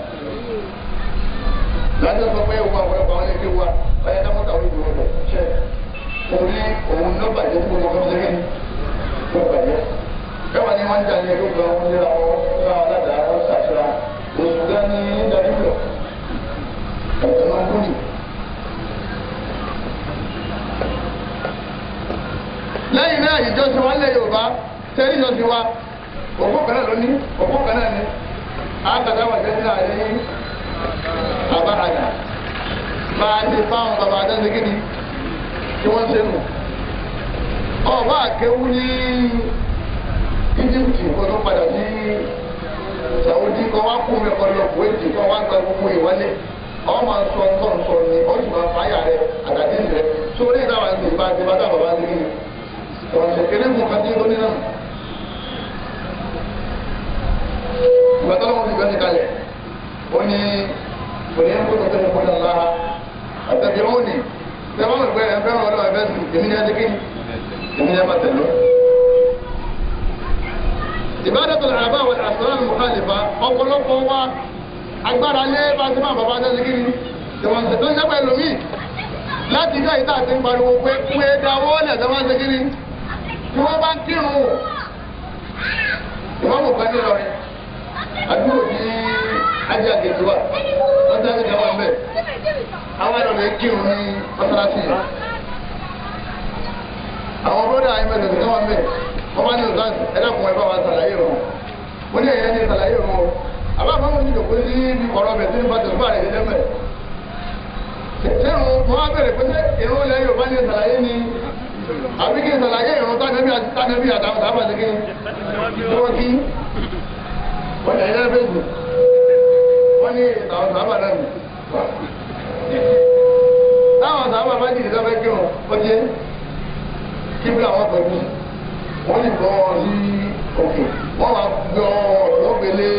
láti sọ pé òun àpọ̀lọpọ̀ àwọn ẹgbẹ́ wa ọ̀yẹ́ dámọ́tà orí ìdúró rẹ̀ ṣẹ́ orí òun ló bàjẹ́ tí mo kọ́ sí lẹ́yìn ló bàjẹ́. ẹwà ni wọ́n ń jalè ẹgbẹ́ kan wọ́n lé àwọn aládàá wọn ṣàṣírà oṣù gan ní darí lọ ẹ̀sẹ̀ máa ń kúrì. lẹ́yìn náà ìjọsìn wa lẹ Yorùbá tẹ́lẹ̀ ìjọsìn wa òkú kan náà ló ní òkú kan náà ní àgàdá wà jẹ́ sílẹ̀ àyè àbáradà máa ti fáwọn bàbá adáńdé kíni tí wọ́n ṣe nù. ọba àkéwú ní Íjíbítì kó tó padà sí Sàwùdí kọ́ wá kú mi kọ́ lọ Kuwait kọ́ wá gba gbogbo ìwọlé ọmọ sọ ntọ́nsọ ni ó sì máa fàyà rẹ àtàdé rẹ sórí ìdáwà ń tèbá ti bá dábàá bá nígbìn ọ̀sẹ̀ kéré fún kàtí lóní náà. ìgbà tó lọ́wọ́ ti gbẹ́ ní kalẹ̀ ó ní òní ń kótó tẹ́lẹ̀ kó dàn láha àtẹ̀bí ó ní tẹ́wọ́n mọ̀ pé ẹ̀fẹ́ wọn lọ́wọ́ ẹ̀fẹ́ sùn èmi ní ẹ́ dẹ́kí èmi ní ẹ́ bá tẹ̀lé. ìbádàtò àbá wal asrar mukhalifa ọ̀pọ̀lọpọ̀ wa agbára lé bá ti máa bàbá dá síkiri tẹ̀wọ̀n tó ń sẹ́pẹ̀ lómi láti dá ìta àti ń pariwo pé pé dáwọ́ lẹ̀ tẹ́wọ́n síkiri tí wọ́n bá ń kírun lè kírun ní mọ́sálásí yẹn. àwọn bọ́dà ayé mẹ́tẹ̀ẹ̀tì náà wà mẹ́ wọ́n bá ní ọ̀sán ẹ̀dàkùn ẹ̀ bá wa ṣàlàyé rọ̀ wọ́n ní ẹ̀yẹ́ ní ṣàlàyé rọ̀ àbá àbáwọn ní ìjòkó sí ibi kọ̀rọ̀ bẹ̀ tí ní bàtẹ̀ fún àrẹ̀ ìdílé mẹ́. ṣé wọ́n á bẹ̀rẹ̀ pé irun ilẹ̀ Yorùbá ní ṣàlàyé ni àbí kí ṣàlàyé irun tánẹ́bí àtàwọn sábà ṣe kí wọ́n kí wọ́n ní ẹ̀yẹ́ fẹ́ẹ̀sì wọ́n ní àwọn sábà náà nì. táwọn sábà bá jìnnì sọ́fẹ́ kí wọ́n jẹ́ kí bí àwọn pẹ̀lú wọ́n lè gbọ́ sí òkè wọ́n wá gbọ́ ọ̀rọ̀ gbélé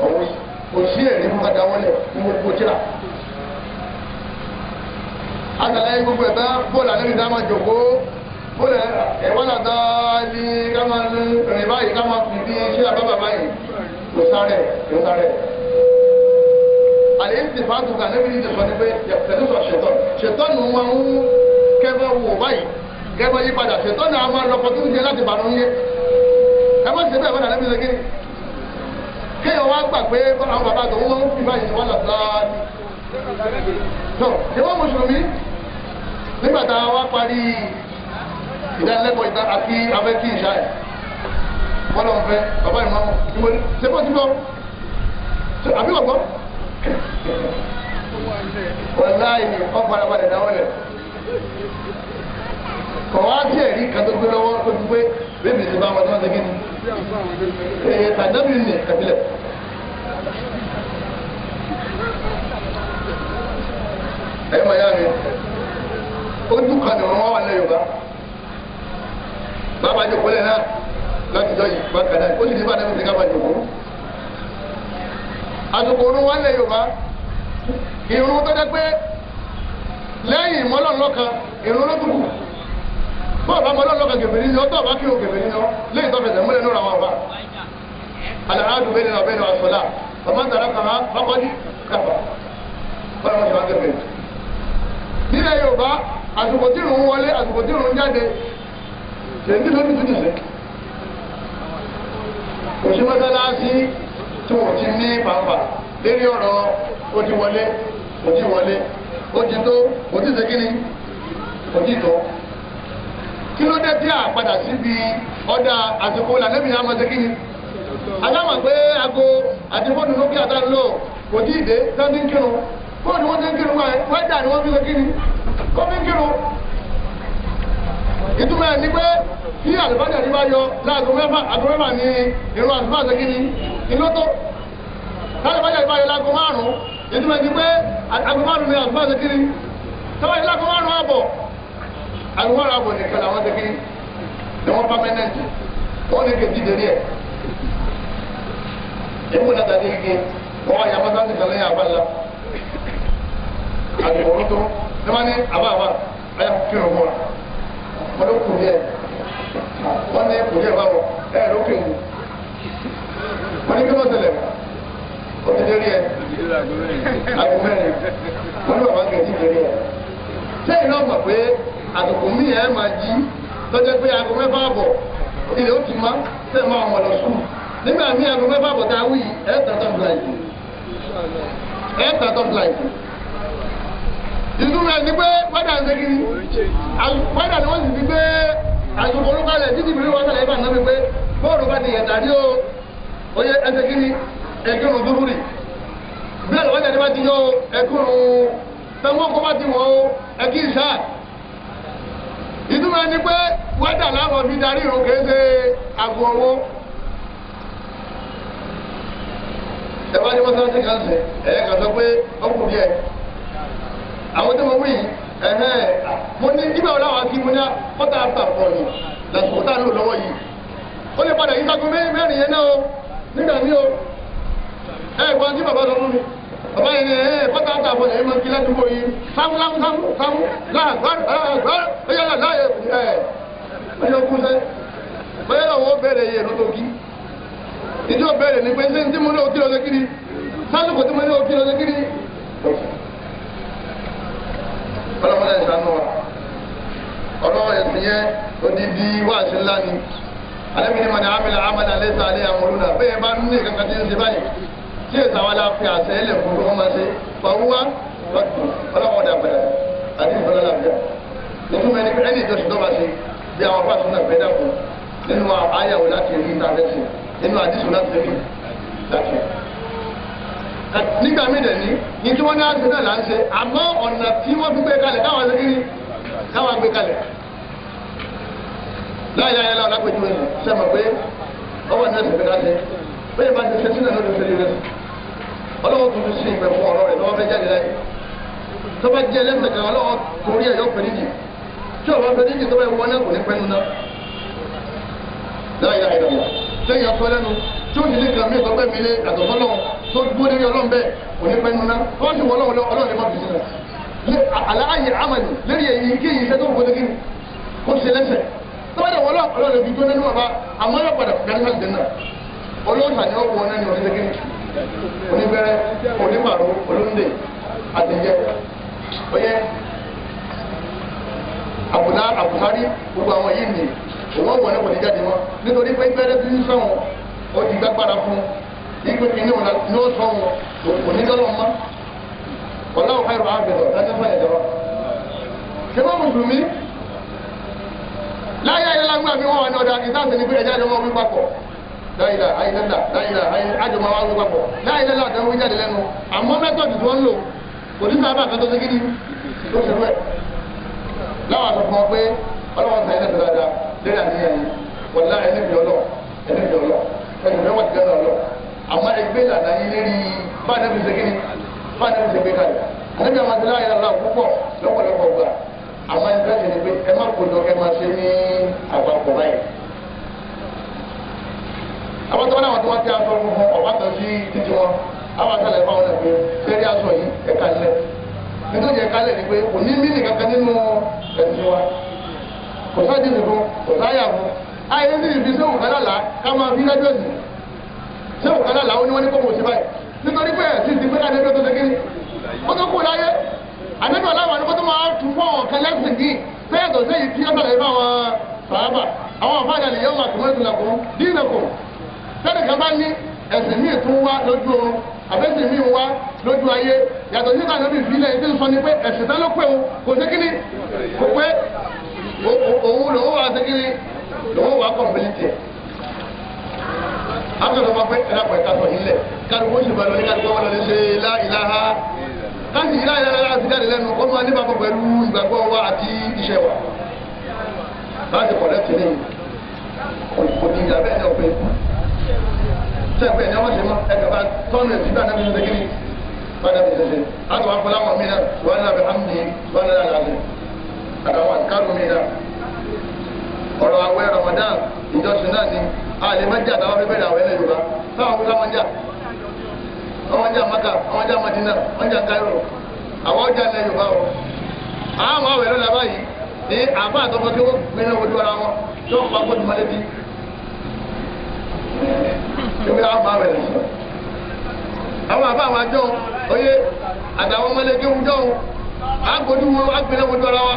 ọ̀wọ́ kò sí ẹ̀rí fún kájà wọlé ní gbogbo tíra. àtàlẹ́ gbogbo ẹ̀ bá bọ́ọ̀lù àlẹ́ nìkan máa jòkó bọ́ọ̀lù ẹ̀wọ́n àtà ní ká máa rìn báyìí ká máa fi bí sí àbábà báyìí kò sáré. àlẹ́ ti fàtú kà níbi ní ìjọsọ ni pé pẹ̀lú sọ ṣètọ́nù wọn ń kẹ́fọ́ wò báyìí kẹ́fọ́ yí padà ṣètọ́nù àwọn máa lọ́pọ̀ tó ń jẹ láti bànú yé ẹ má ṣe bẹ́ẹ̀ fọ́nà níbi lẹ́gẹ́ kéèyàn wá gbà pé àwọn bàbá tó wọ́n ń fi báyìí wọ́n lọ sáá ní. tó ṣé wọ́n mùsùlùmí nígbà tá a wá parí ìdánilẹ́kọ̀ọ́ ìta àti abẹ́ kí ìṣá ẹ̀ bọ́lá ń fẹ́ bàbá ìmọ̀ọ́mọ́ ṣé bọ́ ti bọ́ àbí ọ̀gbọ́n wàláyé ọ̀pọ̀ àbàdàn náà wọlé kọ̀ wá sí ẹ̀rí kan tó gbé lọ́wọ́ tó ti pé bébì sí bá wọn tó wọ́n ti gíní tàbí ní ẹ̀bílẹ̀. ẹ̀yẹ́ mọ̀ yá mi ojú kan ní ọ̀rọ̀ wà lẹ́yìn Yorùbá bàbá jòkó lẹ̀ náà láti jọ yìí bá kàdá ó sì ní bá dẹ́nu sí ká bá jòkó. àsìkò orun wà lẹ́yìn Yorùbá ìrun tó dẹ́ pé lẹ́yìn ìmọ̀lọ́nlọ́kan ìrun ló dùkù bọ́ọ̀ bá mọ̀lọ́nlọ́kan gèbèrè ní ọtọ́ bá kí o gèbèrè ní ọ lẹ́yìn tó fẹsẹ̀ múlẹ̀ lóra wọn bá alàádùn bẹ́ẹ̀ ni ọ̀bẹ́ ni ọ̀sọ̀lá ọmọ tàrà kan á fọ́kọ́dí kápá bọ́ọ̀ wọn ti máa gèbèrè. nílẹ̀ Yorùbá àsìkò tí ìrun wọlé àsìkò tí ìrun jáde ṣèǹtì lórí tuntun sí. òṣì mọ́sálásí tí wọ́n ti ní pàmpà lérí ọ̀rọ̀ ó ti wọlé ó ti wọlé ó ti tó ó ti ṣe kíni ó ti tó. kí ló dé tí a padà síbi ọ̀dà àsìkò lànàbí yà máa ṣe kíni. alámọ̀ pé aago àti fóònù ló kí ata ń lò kò tí ì dé sáńtì ń kírun fóònù wọn ti ń kírun wájà ni wọ́n fi ṣe kíni kó fi ń kírun. ìtumọ̀ ẹ̀ ni pé tí àlùfáàjà ti bá yọ láago mẹ́fà ní ìrun àlùfáà ṣe kíni ìlú tó àlùfáàjà ti bá yọ láago márùn-ún ìtumọ̀ ẹ̀ ni pé aago márùn-ún ní àlùfáà ṣe kíni tọ́wọ́ yìí láago márùn-ún àbọ̀ àlùfáà àbọ̀ nìkan làwọn ṣe kíni ni wọ́n pámẹ́nẹ́ǹtì wọ́n ní kejì dérí ẹ̀ èmi náà tàbí igi wọ́n wá yàgbọ́n sáà nìkan lẹ́yìn àbálá àgbẹ̀wò tó ní wọ́n ní àbá ayá kírun fún wa wọ́n ló kù díẹ̀ wọ́n ní kù díẹ̀ báwọ̀ ẹ̀ ló kéwù wọ́n ní kí wọ́n tẹ̀lé ó ti dérí ẹ̀ àgbo mẹ́rin wọ́n ní bàbá kejì dérí ẹ̀ sẹ́yìn náà mọ̀ pé àtùkù mí ẹ̀ máa jí tọ́jú pé aago mẹ́fà àbọ̀ ilé ó ti má sẹ́yìn máa wọ̀ lọ sùn nígbà mí aago mẹ́fà àbọ̀ tá a wí ẹ̀ tàtọ̀ bláìkì ìdúró ẹni pé wádà ń segin wádà ni wọ́n sì ti gbé àsùnkò olúkalẹ̀ títí ìbílẹ̀ wọn sàlẹ̀ ìbànú mi pé bóòlù bá ti yẹ̀tà rí o oyè ẹsẹ̀ kí ni ẹ̀kírun dúró rì bílẹ̀ wádà ni wọ́n ti yọ ẹ̀kírun tẹ́wọ́n kó bá ti wọ̀ o ẹ̀kí ìṣá ìdúró ẹni pé wádà láwọn fi darí ìrùn kìí ṣe àgọ́ owó ẹ bá ní wọ́n sọ́ọ́ sí kan sẹ̀ ẹ̀yẹ kan sọ pé ọkùnrin díẹ̀ àwọn tó mọ wí mo ní ibà wọn làwọn akí mo ní kọ́tà àtàkùn ọ̀nì lásìkò tá a lò lọ́wọ́ yìí ó lè padà yí sago mẹ́rin yẹn náà o nígbà mí o gbọ́n tí bàbá sọ fún mi bàbá yẹn ní kọ́tà àtàkùn ọ̀nì ẹ̀yìn máa ń kí ládùúgbò yìí sáwù láàyè ẹ̀yọ kú sẹ́ bẹ́ẹ̀ lọ́wọ́ bẹ̀rẹ̀ yẹn ló tó kí ìdí ò bẹ̀rẹ̀ ní pé ṣé ní tí mo ní òkí lọ́sẹ̀ kiri sásìkò tí mo ní òkí lọ́sẹ̀ kiri ọlọ́mọdé ìsànú wa ọlọ́wọ́ ẹ̀sìn yẹn odidi wáàsí ńlá ni alẹ́mi ni mọ̀nà àmìlà àmàlà lẹ́sà alẹ́ àmọ́lúdà bẹ́ẹ̀ bá ní kankan tí ń ṣe báyìí tí èsà wa la fi àṣẹ ẹlẹ̀ fún tó wọ́n máa ṣe fàwúwá ọlọ́wọ́ dà bẹ̀rẹ̀ àti ìfọlọ́ làbíà nítorí ẹni pé ẹni ìjọsìn tó bá ṣe bí àwọn afọ àtúntà fẹ́ dàpọ̀ nínú àyàwó láti rí ìtàfẹ́sì nínú àdìsùn láti rí láti rí. nígbà míì dẹ̀ ní tí wọ́n ní àṣẹ náà là ń ṣe àmọ́ ọ̀nà tí wọ́n fi gbé kalẹ̀ káwọn gbé kalẹ̀ láyé láwọn lápẹjù sẹ́mọ̀ pé ọwọ́ ní ẹsẹ̀ fẹ́ká ṣe bẹ́ẹ̀ bá ti ṣe sínú ẹ̀nà òṣèlú rẹ̀ ọlọ́wọ́ tó ti ṣe ìpẹ̀ fún ọ̀rọ̀ rẹ̀ lọ́wọ́ fẹ́ jáde láyé tó bá jẹ́ lẹ́sẹ̀ kan ọlọ́wọ́ torí ẹ̀yọ́ pẹ̀lú ìdí tí ọ̀rọ̀ pẹ̀lú ìdí tó bá wọ́n náà kò ní pẹ́nu náà láyé láyé lọ́wọ́ lẹ́yìn ọ̀tọ́ lẹ́nu tí ó ti ní kàmí ìtọ́gbẹ́ mi lé àtọ̀tọ́lọ́ tó dúró lórí ọlọ́run bẹ́ẹ̀ kò ní pẹ́nu náà wọ́n ti wọ́ ọlọ́run má fi sílẹ̀ aláàyè amani lórí èyí kí èyí iṣẹ́ tó kó lókè kó ṣe lẹ́sẹ̀ tọ́wọ́dẹ̀ wọlé ọlọ́run fi tó nínú ọba àmọ́ yóò padà fẹ́ nígbà dẹ́nà olóòtú àti ọkọ̀ náà ni oníṣẹ́kí oníbẹ̀rẹ̀ onímàrú olóńdè àtẹ̀jẹ́ oyè àbùhárí gbogbo àwọn yìí ni òun ọ̀wọ́ náà kò ní jáde wọn nítorí pé bẹ́rẹ̀ bí ń sọ̀wọ́n ó ti gbàgbára fún ipe kìíní wọn ni ó sọ̀wọ́n kò ní lọ́lọ́ mọ́ ọ̀làwọ̀ káyọ̀ àbẹ̀rẹ̀ láti fún ẹ̀jọ̀ ṣé wọ́n mùsùlùmí láyé ayélujára mi wọn wà ní ọ̀dà ìdáhùn ní pé ẹ̀jẹ̀ àjọmọ́ wí papọ̀ láyìlá ayélujára láyìlá àjọmọ́ wí papọ̀ láyìlá àtẹ̀wé jáde lẹ́nu àmọ́ mẹ́tọ̀dù tí wọ́n ń lò kò ní sábà kan tó ṣe kíni tó ṣe rẹ̀ láwọn àtọ̀ fún ọ pé ọlọ́wọ́n sẹ́yìn lẹ́sẹ̀ dáadáa lẹ́yìn àníyàn yìí wọ̀lá ẹni bí ọlọ́ ẹni mẹ́wàá ti gẹ́gẹ́ ọlọ́ àmọ́ ẹgbẹ́ ìlànà yìí lérí báyìí ṣe kíni báyìí ṣe gbé kalẹ̀ àníbi àwọn àti láyìlá púpọ̀ lọ́pọ̀lọpọ̀ gbà àwọn ẹgbẹ́ ti ní pé ẹ má kó jọ kẹ́ máa ṣe ní àpapọ̀ báyìí. àwọn tó wọn náà wọn tó wọn ti aṣọ fún ọba kan sí títí wọn àwọn àtàlẹ̀ fáwọn ẹ̀ pé sẹ́rí aṣọ yìí ẹ̀ka lẹ̀ nítorí ẹ̀ka lẹ̀ ni pé kò ní mí nìkan kan nínú ẹ̀sìn wa kò sáàdì nìkan kò sáyà fún ayé ní ìfi sẹ́wù kálálà ká máa fi lẹ́jọ́ sí sẹ́wù kálálà ó ní wọ́n ní kó mọ̀ sí báyìí nítorí pé ẹ̀sìn ti pé káde tó ṣe kiri ó tó kú láyé ànábì aláwọ̀ ni kó tó máa tún fún àwọn kan lẹ́sìn yìí bẹ́ẹ̀ tó sẹ́yìn tí ó sọ̀rọ̀ yìí fáwọn sàábà àwọn àfáàjà lè yẹ wọn àtúmọ̀ ìtùlẹ̀kùn dínàkùn sẹ́ni kan bá ní ẹ̀sìn míì tún wá lójú oorun àbẹ́sìn míì wá lójú ayé yàtọ̀ nígbà tó bí ìfilẹ̀ tí ń sọ ni pé ẹ̀sìn tán ló pé o kò sí kíni kò pé òun lòun wà sí kíni lòun wà kọ̀m̀pìlìtì àtọ̀tọ̀ máa pẹ́ ẹ̀rọ pẹ̀ka sọ̀ nílẹ̀ kálukú ó sì bá lọ ní kálukú wọn lọ ní ṣe láìláha káàsì yìí láìláha láti jáde lẹ́nu ó máa níbàbọ̀ pẹ̀lú ìgbàgbọ́ wa àti iṣẹ́ wa láti pọ̀ lẹ́tì ní kò ní ìyá bẹ́ẹ̀ ní ọ̀pẹ́ sẹ́gbẹ́ ní ọmọ ṣe mọ́ ẹgbẹ́ bá tọ́nù ẹ̀ sígbà náà fi ṣe kíni bá náà fi ṣe ṣe láti wá fọlá wọn mí náà wọn náà fi hàmì wọn náà láti àtàwọn àkàrò mí náà ọ̀rọ̀ àwẹ̀ Ramadan ìjọsìn náà ni àlè mẹ́jà táwọn fi bẹ̀rẹ̀ àwẹ̀ lẹ́yìn Yorùbá táwọn fi láwọn jà wọ́n jà Maka wọ́n jà Madina wọ́n jà Cairo àwọn ọjà lẹ́yìn Yorùbá o àwọn àwẹ̀ lọ́la báyìí ní àbá àtọ́kọ́ tí wọ́n gbé náà wojú ara wọn yóò pa gbọ́dọ̀ mọ́lẹ́bí ebi àwọn bá wẹ̀rẹ̀ sọ àwọn àbá àwọn àjọ oyè àtàwọn mọ́lẹ́bí wùjọ́ àgbòdú wọn àgbélé wojú ara wa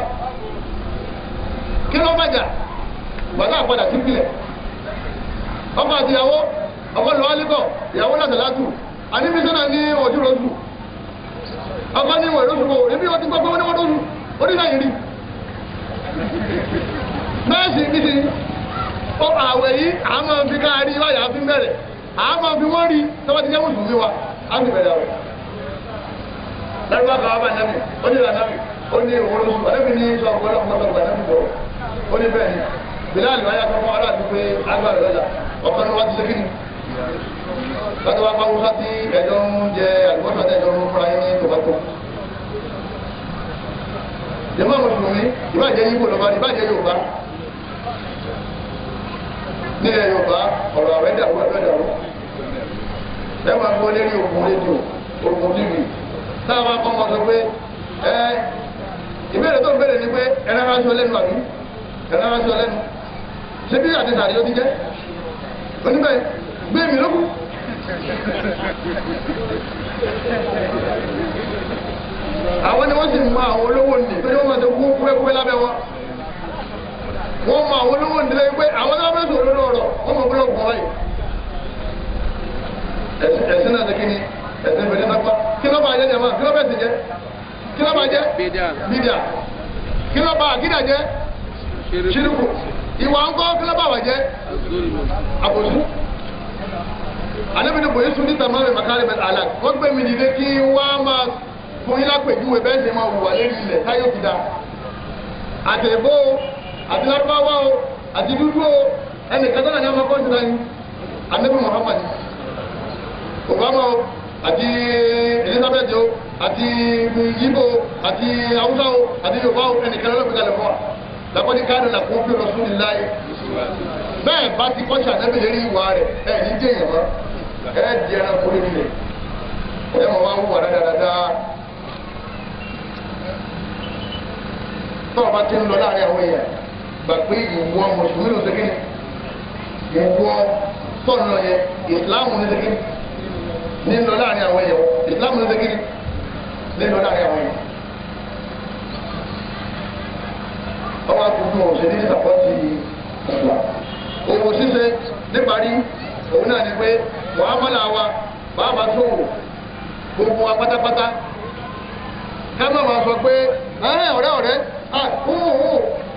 kí ló bàjá gbàgbà àpàdà sí ìpìlẹ̀ ọkọ àti ìyàwó ọkọ lọ́wọ́ alẹ́kọ̀ ìyàwó náà tẹ̀látù àníbísọ́nà ní ojú rọ́sù ọkọ ní ìwọ̀n ìrọ́sù kò ebi wọ́n ti gbọ́ pé wọ́n ní wọ́n rọ́sù ó ní láyé rí mẹ́sì ní ti ó àwẹ̀ yìí àmọ́ fi káàrí wáyà fi bẹ̀rẹ̀ àmọ́ fi wọ́n rí tọ́wọ́ ti jẹ́ mùsùlùmí wa á fi bẹ̀rẹ̀ àwẹ̀ lárúbá kan wá bá nàbì ó ní ìlànàbì ó ní ìwọ̀n rọ́sù àdébì ní sọ ó ní bẹ́ẹ̀ ni Bilal wáyà kan fún aláàbí pé agbára lọ́jà ọ̀kan ní wọ́n ti ṣe kí ni láti wá pàwọ́ láti ẹjọ́ ń jẹ àlùbọ́sà tẹ́jọ́ ń fúnra yín ní tòbátò. jẹ́mọ́ mùsùlùmí ìbàjẹ́ yíbo lọ́ba ìbàjẹ́ Yorùbá nílẹ̀ Yorùbá ọ̀rọ̀ àwẹ̀ dàrú àbẹ́dàrú ẹ máa gbọ́ lérí ògùn rédíò ògùn tv táwọn akọ́mọ sọ pé ìbéèrè tó ń béèrè ni pé ẹ̀rọ aṣọ lẹ́nu àbí ẹ̀rọ aṣọ lẹ́nu ṣé bí àti sàrí ló ti jẹ́ oníbẹ̀ gbé mi lókù. àwọn ni wọ́n sì mọ àwọn olówó nì tó ní wọ́n máa ṣe kú kúrẹ́kúrẹ́ lábẹ́ wọn. wọ́n mọ àwọn olówó nì lẹ́yìn pé àwọn náà fẹ́ sọ̀rọ̀ lórí ọ̀rọ̀ wọ́n mọ búlọ̀kù wọn báyìí. ẹ̀sìn náà ṣe kí ni ẹ̀sìn ìbẹ̀rẹ̀ sápá kí ló bá yẹ jẹ́ máa kí ló bẹ̀ sì jẹ́ bídíà kí ló bá àkídà jẹ́ ṣírùkù ìwà ńkọ́ kí ló bá wà jẹ́ àbòsí. ànábìnrin bòye sùn ní tàmáwé màkàrí bẹ́ẹ̀ àlà wọ́n gbé mi dìde kí wọ́n máa fún yín lápèjúwe bẹ́ẹ̀ ṣe máa wùwà lérí ilẹ̀ táyọ̀ ti da àtẹ̀bó àti lárúbáwá o àti dúdú o ẹnì kẹtọ́nà ní ọmọ kọ́ńtì náà ni ànábì Muhammad Obama o àti Elizabeth o àti Yibo àti Hausa o àti Yorùbá o ẹnì kẹtọ́nà ló fi kalẹ̀ fún wa lakọ́ni káàdì là kó fi Rasulillahi bẹ́ẹ̀ bá ti kọ́ṣà ànábì lérí ìwà rẹ̀ ẹ̀ ní jẹ́ èèyàn mọ́ ẹ̀ di ẹran kó lé nílẹ̀ ẹ̀ mọ̀ wá wúwà dáadáa. tọ́wọ́ bá ti ń lọ láàrin àwọn èèyàn gbà pé ìwọ mùsùlùmí ló ṣe kíni ìwọ tọ́nu lọ yẹ ìsìláàmù ní ṣe kíni ní lọ láàrin àwọn èèyàn ìsìláàmù ní ṣe kíni ní lọ láàrin àwọn èèyàn. ọwọ́ àkókò òṣèlú ní sàpọ́tì ìsìlá òwò ṣíṣe níparí òun náà ni pé wàhámàlà wa bàbá sòwò gbogbo wa pátápátá ká má máa sọ pé ọ̀rẹ́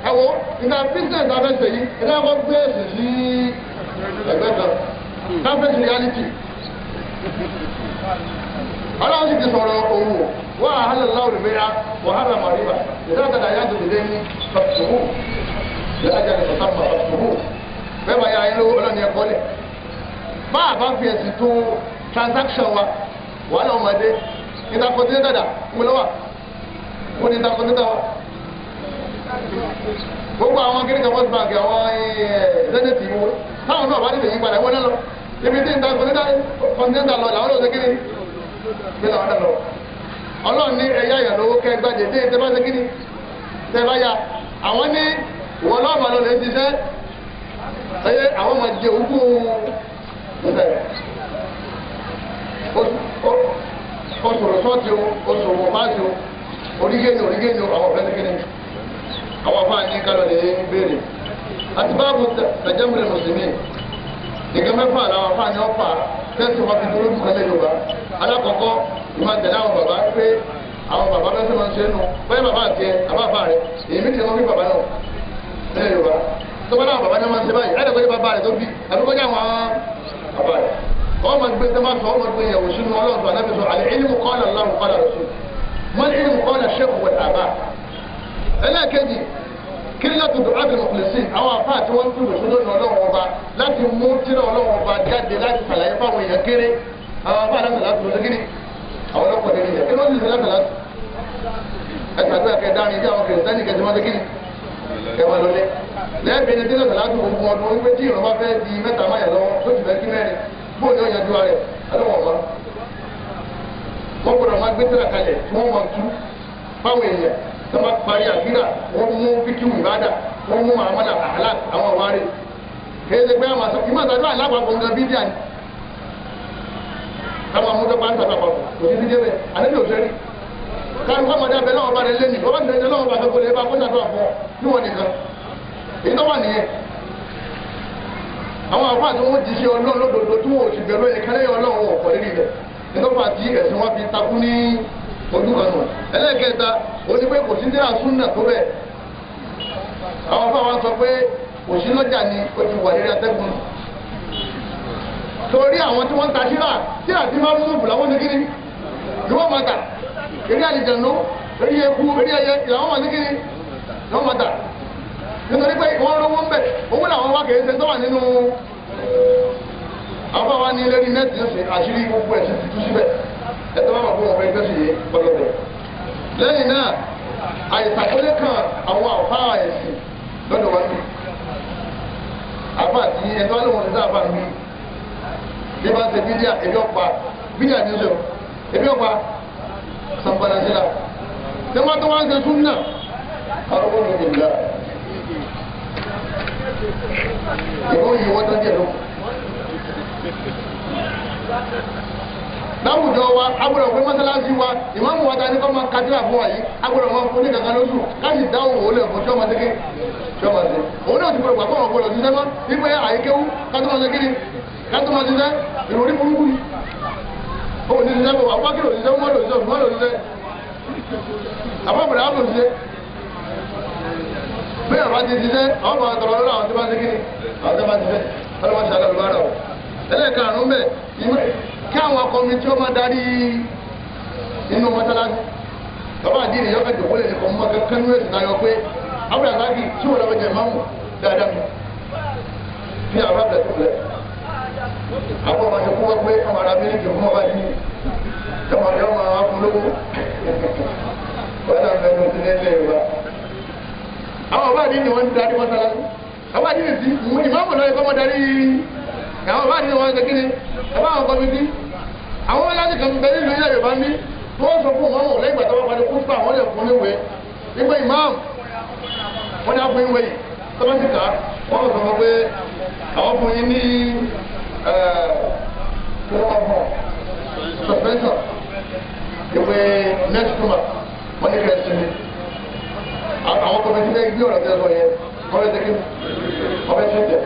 ẹ̀wọ̀ ìgbà business abẹ́sẹ̀ yìí ẹ̀dá wọn gbé ẹ̀sìn sí ẹgbẹ́ kan campus reality ọlọ́run sì ti sọ̀rọ̀ òwò wọ́n àhálẹ̀ láwùrì mẹ́ra wàhálà màríwá ìdájọ́ àyájọ́ ìdílé ní ọ̀ṣùwò ìdájọ́ ìsọ̀tàmà ọ̀ṣùwò bẹ́ẹ̀ bá yà á lówó ọlọ́ni ẹ̀kọ́ lẹ̀ bá a bá fi ẹ̀sìn tó transaction wa wàhálà ọmọdé intercontinental dà ńgbọ́lọ́wà ó ní intercontinental wa gbogbo àwọn kiri kan World Bank àwọn zenith wo táwọn náà bá nílò yín padà wọlé lọ ibi tí intercontinental lọ làwọn lọ́sẹ̀ kiri bí làwọn dà lọ ọlọ́run ní ẹ̀yà yẹn lówó kẹ́ gbàdé dé tẹ́ bá ṣe kiri tẹ́ bá yà àwọn ní wọ́n lọ́ọ̀bà lọ lè ṣiṣẹ́ ẹ̀yẹ àwọn máa jẹ ogún oṣù sọ́ọ̀tì o oṣù máàtì o orígéni àwọn ọ̀fẹ́ ṣe kiri àwọn afáàní kálọ̀ lè béèrè àti báàbù tàjẹ́mùlẹ̀ mùsùlùmí nìkan mẹ́fà làwọn afáàní ọ̀fà tẹ́sí wọn fi dúró dùkọ́ lẹ́yìn yorùbá alákọ̀ọ́kọ́ ìmọ̀ tẹ̀lé àwọn bàbá pé àwọn bàbá bẹ́ẹ̀ sọ ma ń ṣe é nù bẹ́ẹ̀ bàbá àti ẹ àbáfà rẹ èmi ti wọn bí bàbá náà lẹ́yìn yorùbá tó bá náà bàbá náà máa ń ṣe báyìí láti pẹ́ bàbá rẹ tó bí àbíkọ́jà àwọn bàbá rẹ wọ́n máa gbé tẹ́lẹ̀ sọ wọ́n máa gbé yẹ̀wò sínú ọlọ́ọ̀tún anábìsọ àlẹ́ ilmu qala Allahu qala rasul mọ́ ilmu qala shaykh wal aba ẹlẹ́ẹ̀kejì kíríyàtò dùn ábì mọ̀kìlẹ́sìn àwọn afá àti wọ́n tún lòsódò ní ọlọ́wọ́n ọba láti mú tíra ọlọ́wọ́n ọba jáde láti sàlàyé fáwọn èèyàn kéré àwọn afá àdáṣà láti lọ sí àwọn ọlọ́pàá lè rìn kí wọ́n sì láti láti ẹ̀sàgbé akẹ́dárin bí àwọn kìrìsìtẹ́nì kẹsì wọn sékìrì kẹwàá lọlé lẹ́ẹ̀bìnrin ní tíra láti gbogbo ọdún wípé tí ìrọ̀bá fẹ́ di mẹ́ta máyà lọ́wọ́ tó ti fẹ́ kí mẹ́rin bóòlù ó yanjú rẹ̀ ẹlọ́wọ̀n ọba wọ́n gbọ́dọ̀ máa gbé tíra kalẹ̀ tí wọ́n máa tú fáwọn èèyàn sọba parí àkírà wọn mú fíkì ìbádà wọn mú àmàlà àhàlà àwọn àwárí kéde pé àwọn àṣàkí máa tàbí àlápapọ̀ nǹkan bídíà ni káwọn amúdọ́ bá ń tàbàpọ̀ kò sí dídé bẹ́ẹ̀ àlejò òṣèré káwọn ọmọdé abẹ náà bá rẹ lé ní ọba ní ẹjẹ náà bá fẹ́ kólé bá kó sàtọ̀ àpọ̀ níwọ̀n nìkan èyí tó wà nìyẹn àwọn àpá àti wọn ti ṣe ọlọ́run lódodo tí wọn ò sì bẹ̀rù ẹ̀ kálẹ̀ ọlọ́run ọ̀pọ̀ nínú ilẹ̀ nítorí àti ẹ̀sìn wọn fi takú ní ojú kan nù ẹlẹ́ẹ̀kẹta oní pé kò sí ní àsúnà tó bẹ́ẹ̀ àwọn afọ àwọn sọ pé kò sí lọ́jà ni ó ti wà lérí atẹ́gùn torí àwọn tí wọ́n ń ta tíra tí máa ń mú bùlá wọ́n ní kíni ni wọ́n máa tà eré àlìjẹ̀nú eré eku eré ẹyẹ ìlànà wọn ní kíni ni wọ́n máa tà nítorí pé wọ́n rówó ń bẹ̀ owó làwọn wá kèé ṣe tó wà nínú àwọn afọ àwọn ní lérí nẹ́ẹ̀tì ń ṣe àṣírí gbogbo ẹ̀sìn tuntun síbẹ̀ ẹ̀tọ́ bá wà fún ọ̀fẹ́ ìgbésí yìí ọlọ́dẹ. lẹ́yìn náà àìsàkólé kan àwọn àfa ẹ̀sìn lọ́dọ̀ wá sí. àfa àti ẹ̀tọ́ ló wọ́n ti sáà fà mí. bí wọ́n ṣe bídíà ebi ọ̀pá bídíà ní oṣù ebi ọ̀pá sanpanasila. tí wọ́n tó wá ń ṣe sún náà àwọn ọmọ mi nìyà. ìwọ́n yìí wọ́n tó díẹ̀ lọ. láwùjọ wa agbọ́dọ̀ pé mọ́sálásí wa ìmáàmù wa ta ní kọ́ máa kájúlà fún wa yìí agbọ́dọ̀ máa fún ní kankan lóṣù káàsì dáhùn òun lè fún tíọ́mọdéké tíọ́mọdé òun náà ti gbọ́dọ̀ gbà fún ọ̀gbọ́dọ̀ ṣiṣẹ́ mọ́ wípé àyíkéwú kátó-mọ́sẹ́kiri kátó-mọ́sẹ́sẹ́ ìròrí burúkú ni ó ní ṣiṣẹ́ bọ̀ wá kí lòṣìṣẹ́ mọ́lò ṣiṣẹ́ mọ́lò ṣiṣẹ́ àbábọ̀dé àwọn òṣìṣẹ́ bí ọba ti ṣiṣẹ́ àwọn ọmọ àtọ̀rọ̀ lọ́wọ́ àwọn tí wọ́n ti kí ni àwọn tí wọ́n ti ṣiṣẹ́ ọlọ́wọ́ ṣàlọ́ ló bá rà ó. ẹlẹ́ẹ̀karùn-ún bẹ̀ kí àwọn kọ́mítì ó máa darí inú mọ́sálásí bàbá àdìrí yọ kẹjọ kó lè ní kọ́mọ́ kankan ní èsì náà yọ pé abúlé àgbàgì tí wọ́n lọ́wọ́ jẹ máàmù dáadáa mi ní àwọn abúlé tó lẹ̀ àwọn ọmọ àjọkú wọ́n pé ọmọ ara mi ní kí ọmọ bá ní ọmọ àjọ máa fún lówó wọ́n náà fẹ́ lọ sí ilé Yorùbá àwọn ọba àdìrí ni wọ́n ń darí mọ́sálásí àwọn àdìrí ti ìmáàmù náà yẹ kọ́ mọ́ darí àwọn ọba àdìrí wọn ṣe kí ni ẹ̀fọ́ àwọn kọ́mítì àwọn ọlọ́dún kan bẹ nílùú ilẹ̀ Yorùbá ní wọ́n sọ fún ọmọ lẹ́yìn ìgbà tó wọ́n parí kúrúfà wọ́n lè fún níwèé nígbà ìmáàmù wọ́n ní á fún ìwé yìí tó bá ti kà á wọ́n sọ fún pé àwọn fún yín ní suspension ìwé next month wọ́n ní kẹ́sì mi àwọn kọ́mẹ́tì lẹ́yìn bí ọ̀rọ̀ tẹ́lẹ̀ sọ yẹn wọ́n lè tẹ́kí ọbẹ̀ tó jẹ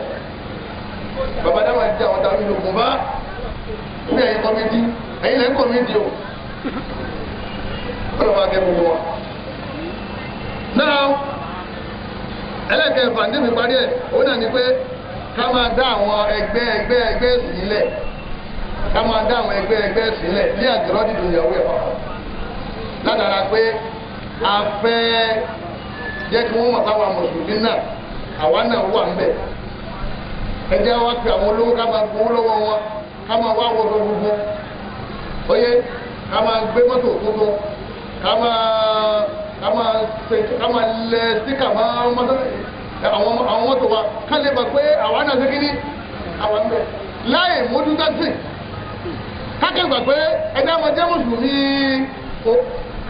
bàbá dáwà ti àwọn tàbí lòkùn bá ní ẹ̀yìn kọ́mẹ́tì ẹ̀yìn lẹ́yìn kọ́mẹ́tì o ọlọ́wọ́ akẹ́ gbogbo wọn. náà ẹlẹ́kẹ̀ẹ́fà ní mi parí ẹ̀ òun náà ni pé ká máa dá àwọn ẹgbẹ́ sílẹ̀ ká máa dá àwọn ẹgbẹ́ sílẹ̀ ní àjọrọ́ dídùn ìyàwó ẹ̀ pàpà látara pé a fẹ́ jẹ́ kí wọ́n mọ̀ káwọn mùsùlùmí náà àwa náà wà ń bẹ̀ ẹ jẹ́ wá pé àwọn olówó ká máa gbowó lọ́wọ́ wọn ká máa wá wọ́n gbogbo oyè ká máa gbé mọ́tò tuntun ká máa lẹ síkà máa àwọn mọ́tò wa ká lè mọ̀ pé àwa náà ṣe kí ni àwọn ń bẹ̀ láì mójú tẹ́sí kákẹ́gbà pé ẹ̀dá máa jẹ́ mùsùlùmí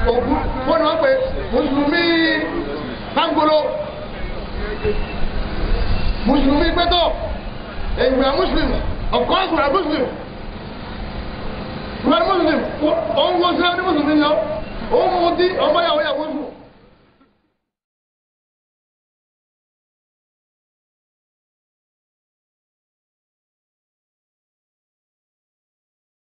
ògùn wọ́n náà pé mùsùlùmí pangolo mùsùlùmí gbẹ́tọ̀ we are Muslim of course we are Muslim we are Muslim òun wo sí ẹni mùsùlùmí yọ òun mú tí ọmọ yàwó yàwó sùn.